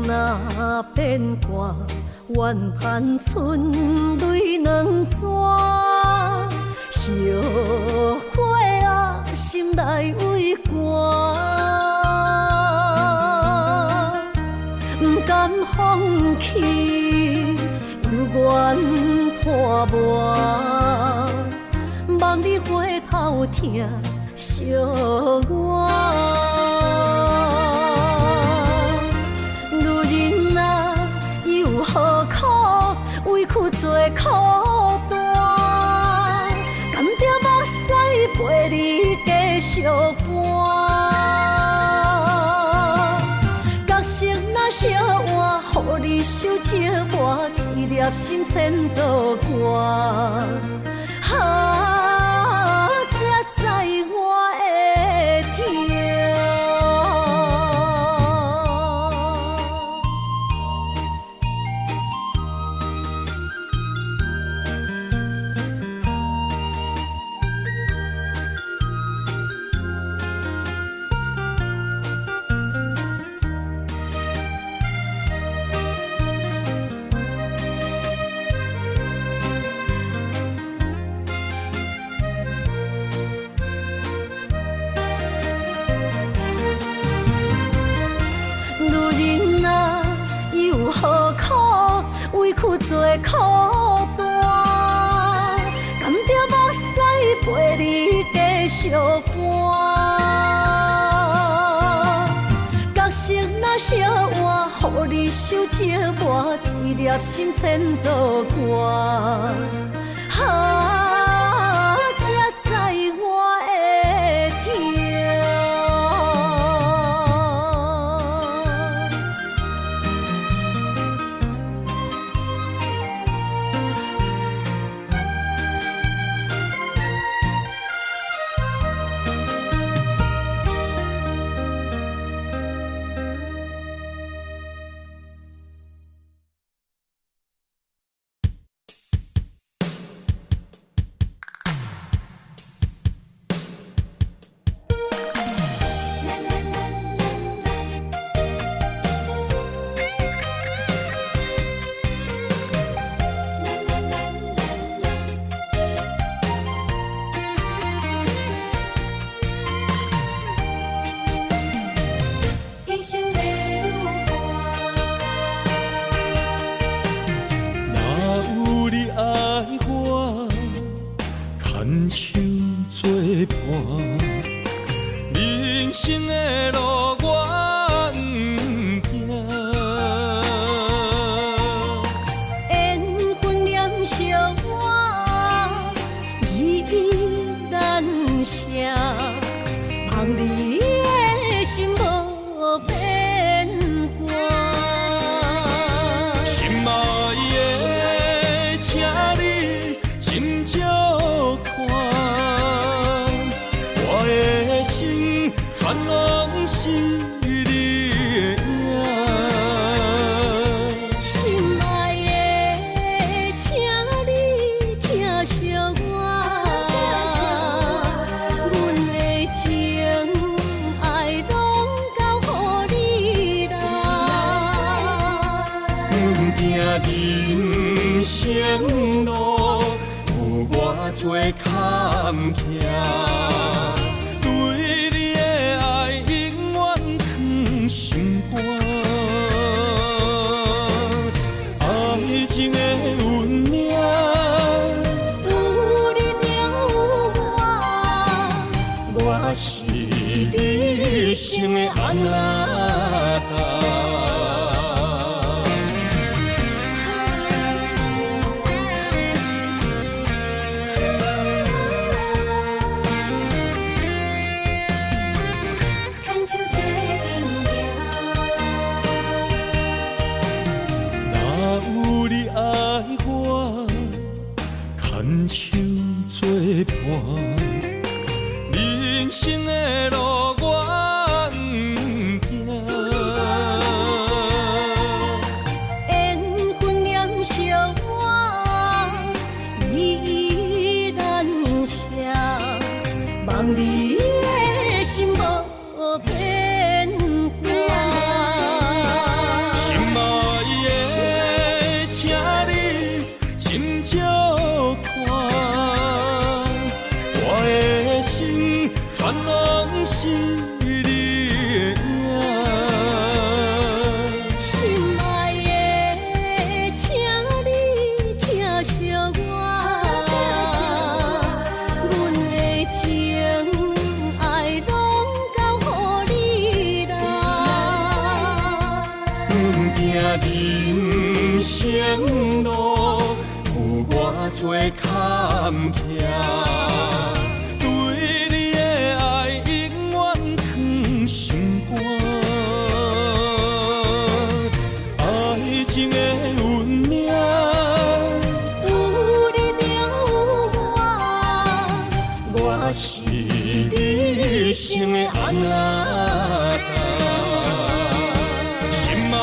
A: 若变卦，怨叹春泪两逝。后悔啊，心内为寒，不甘放弃，犹原拖磨，望你回头听惜我。何苦委屈做孤单？甘着目屎陪你继续寒。角色若烧换，予你受折磨，一粒心千度寒。才知我的痛。何苦委屈做孤单？甘着目屎陪你继续寒。角色若烧换，予你受折磨，一粒心千度寒。
C: 人生路有偌多坎坷，对你的爱永远藏心肝。爱情的运命，
B: 有你有我，
C: 我是你生的安那达。手作伴，人生的路我不行。
B: 缘分念相我依然写，望你的心无变卦。
C: 心爱的，请你斟酌。全拢是你的影，
B: 心爱的，请你疼惜我，阮的情爱拢交予你啦。
C: 行人生路有偌多坎坷。爱情的运命，
B: 有你有我，
C: 我是你生的安那达。心爱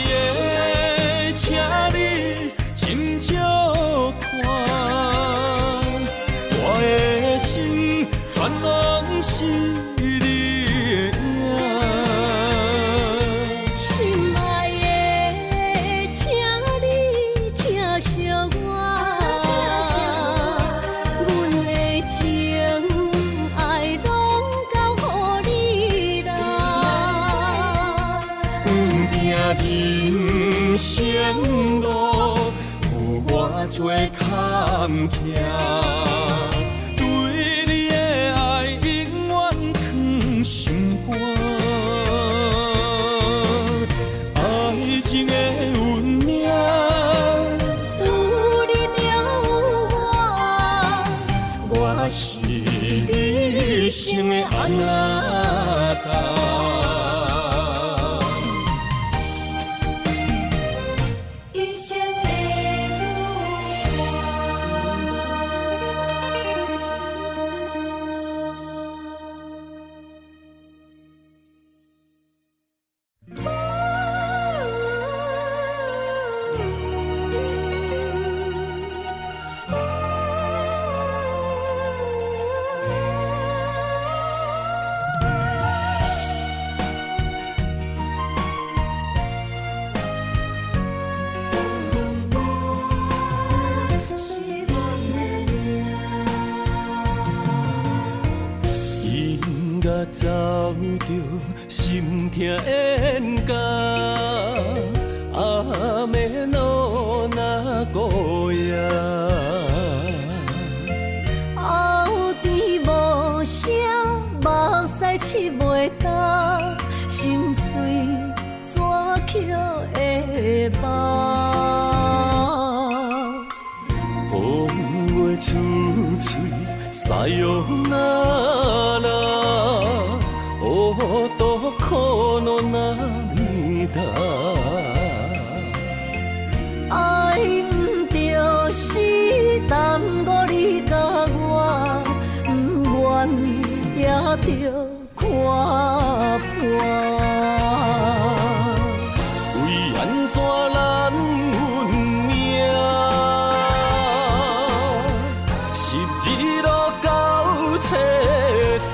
C: 的，请你斟酌看，我的心全拢是你的影。人生路有偌多坎坷，对你的爱永远藏心肝。爱情的运命，
B: 有你有我，
C: 我是你生的安那达。走着心痛冤家，暗暝路若孤夜，
B: 后甜无声，目屎拭袂干，心碎怎捡会放？
C: 风话出嘴，撒哟那拉。多苦恼那么大，
B: 爱不就是耽误你甲我，不愿也着看破。
C: 为安怎咱运命，是日落到车线。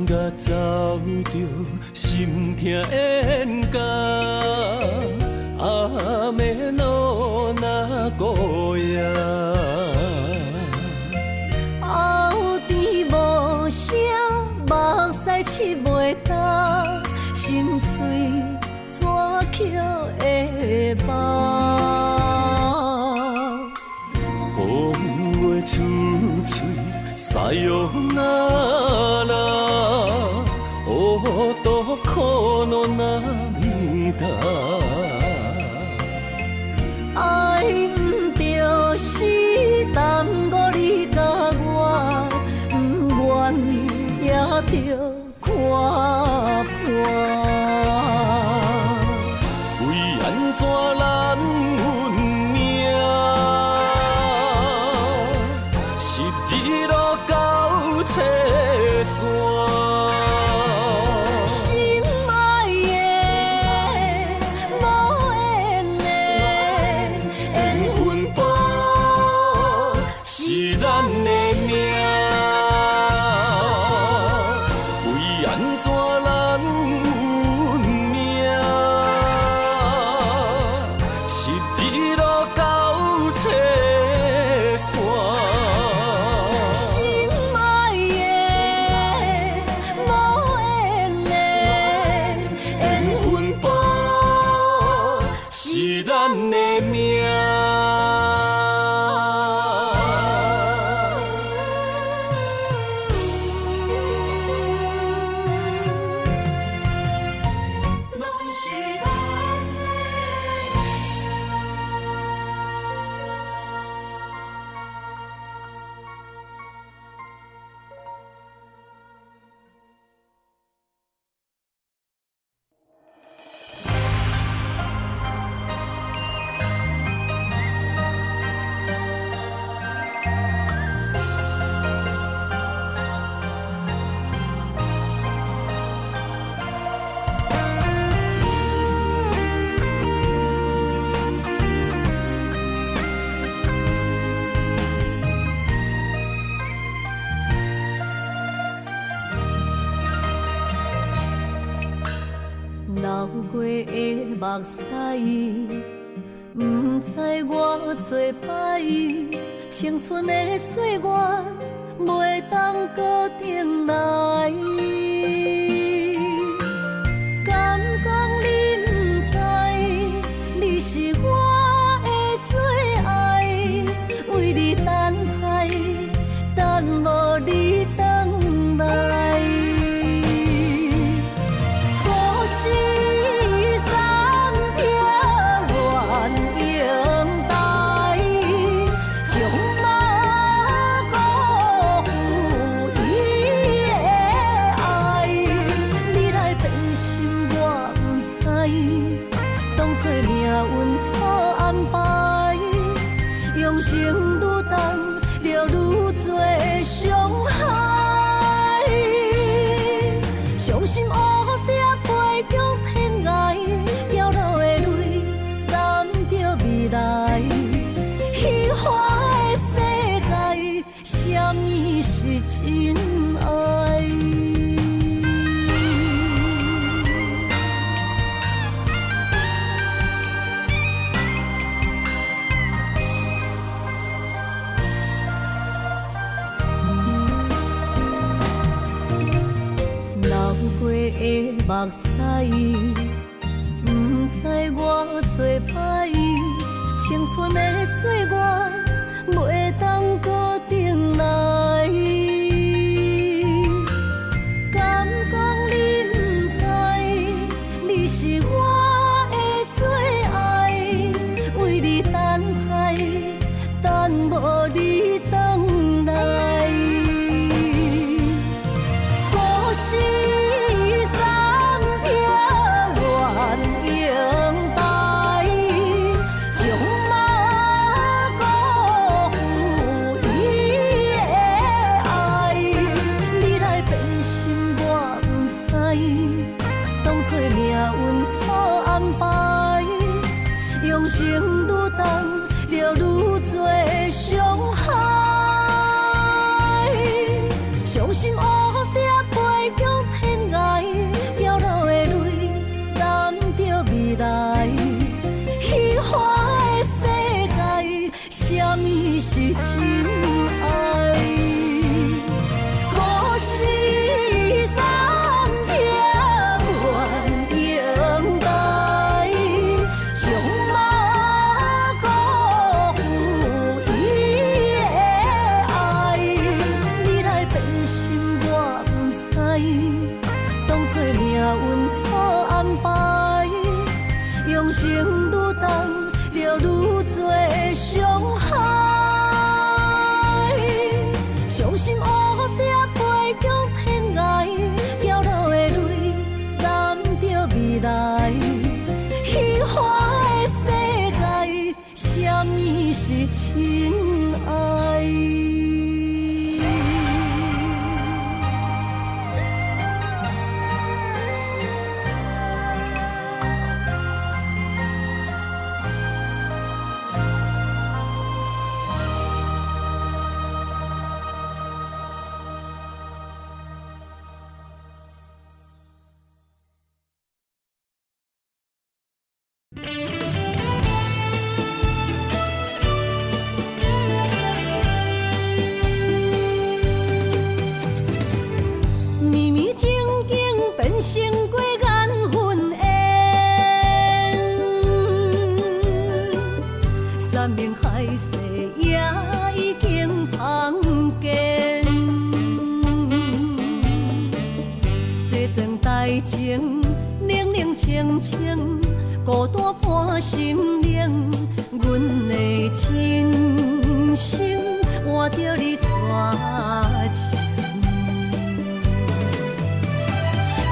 C: 甲走着心痛冤家，暗暝路若孤夜。
B: 后甜无声，目屎拭袂干，心碎怎捡会放？
C: 风话出嘴，塞哟那拉，乌多苦恼那面大。
B: 爱毋着是耽误你甲我，不愿也着看破。
C: 为安怎咱运命，十字路到车线。
B: 心爱的，无缘的，缘分薄，
C: 是咱的命，为安怎咱运命，十字路到车线。
B: 心爱的，无缘的，缘分薄，
C: 是咱的命。
B: 流过的目屎，不知我做歹，青春的岁月袂当搁重来。敢讲你不知，你是我的最爱，为你等待，等无你等来。情愈重，就愈多伤害。伤心乌蝶飞向天涯，掉落的泪染着未来。虚幻的世界，什么是真爱？过的目屎，不知我做歹，青春的岁月袂当搁重来。敢讲你不知，你是我的最爱，为你等待，等无你等来。故事。
A: 情愈重，就愈多伤害。伤心乌蝶飞向天涯，掉落的泪染着未来。虚幻的世界，什么是真爱？绵绵情景变成过眼云烟，山明海誓也已经芳见。西装台前，冷冷清清，孤单伴心灵。阮的真心换着你纸钱。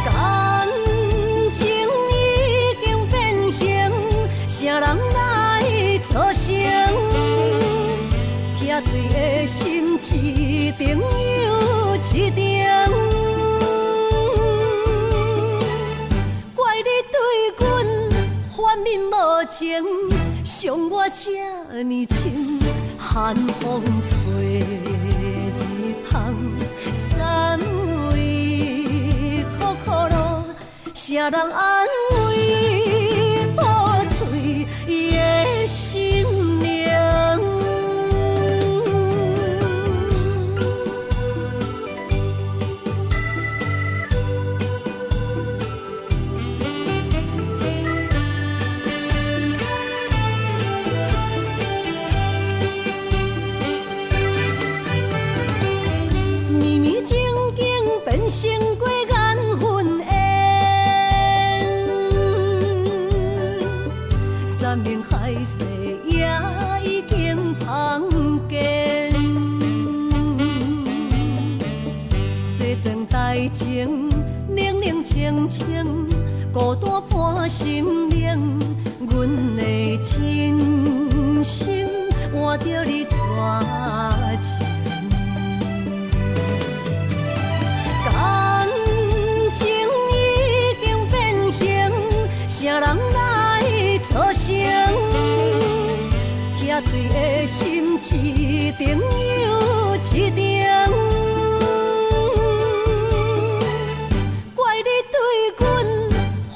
A: 感情已经变形，啥人来造成？疼水的心一定又一定，怪你对阮反面无情，伤我这呢深，寒风吹日芳，三位苦苦路，谁人安慰破碎伊的心灵？绵绵情景变成过眼云烟，山明海誓也已经芳见。西装台前，冷冷清清，孤单伴心灵。阮的真心换着你纸钱。感情已经变形，啥人来造成？疼水的心一定又一定，怪你对阮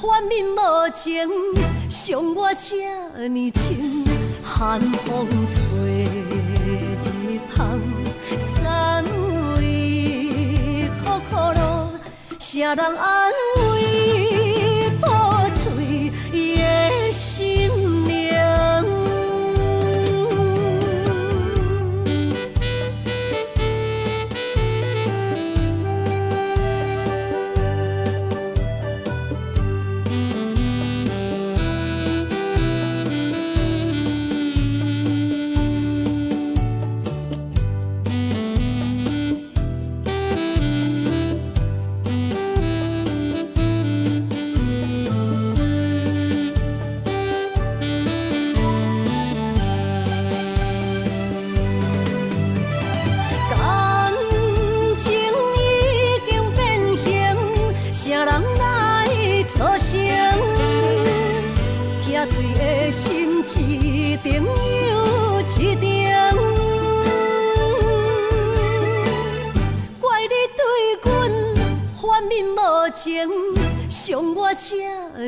A: 反面无情，伤我这呢深，寒风吹日芳，三位苦苦路，谁人安慰破碎伊的心灵？一定又一定，怪你对阮反面无情，伤我这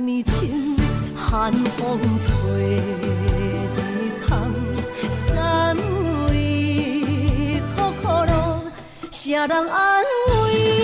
A: 呢深，寒风吹日芳，三位苦苦路，谁人安慰？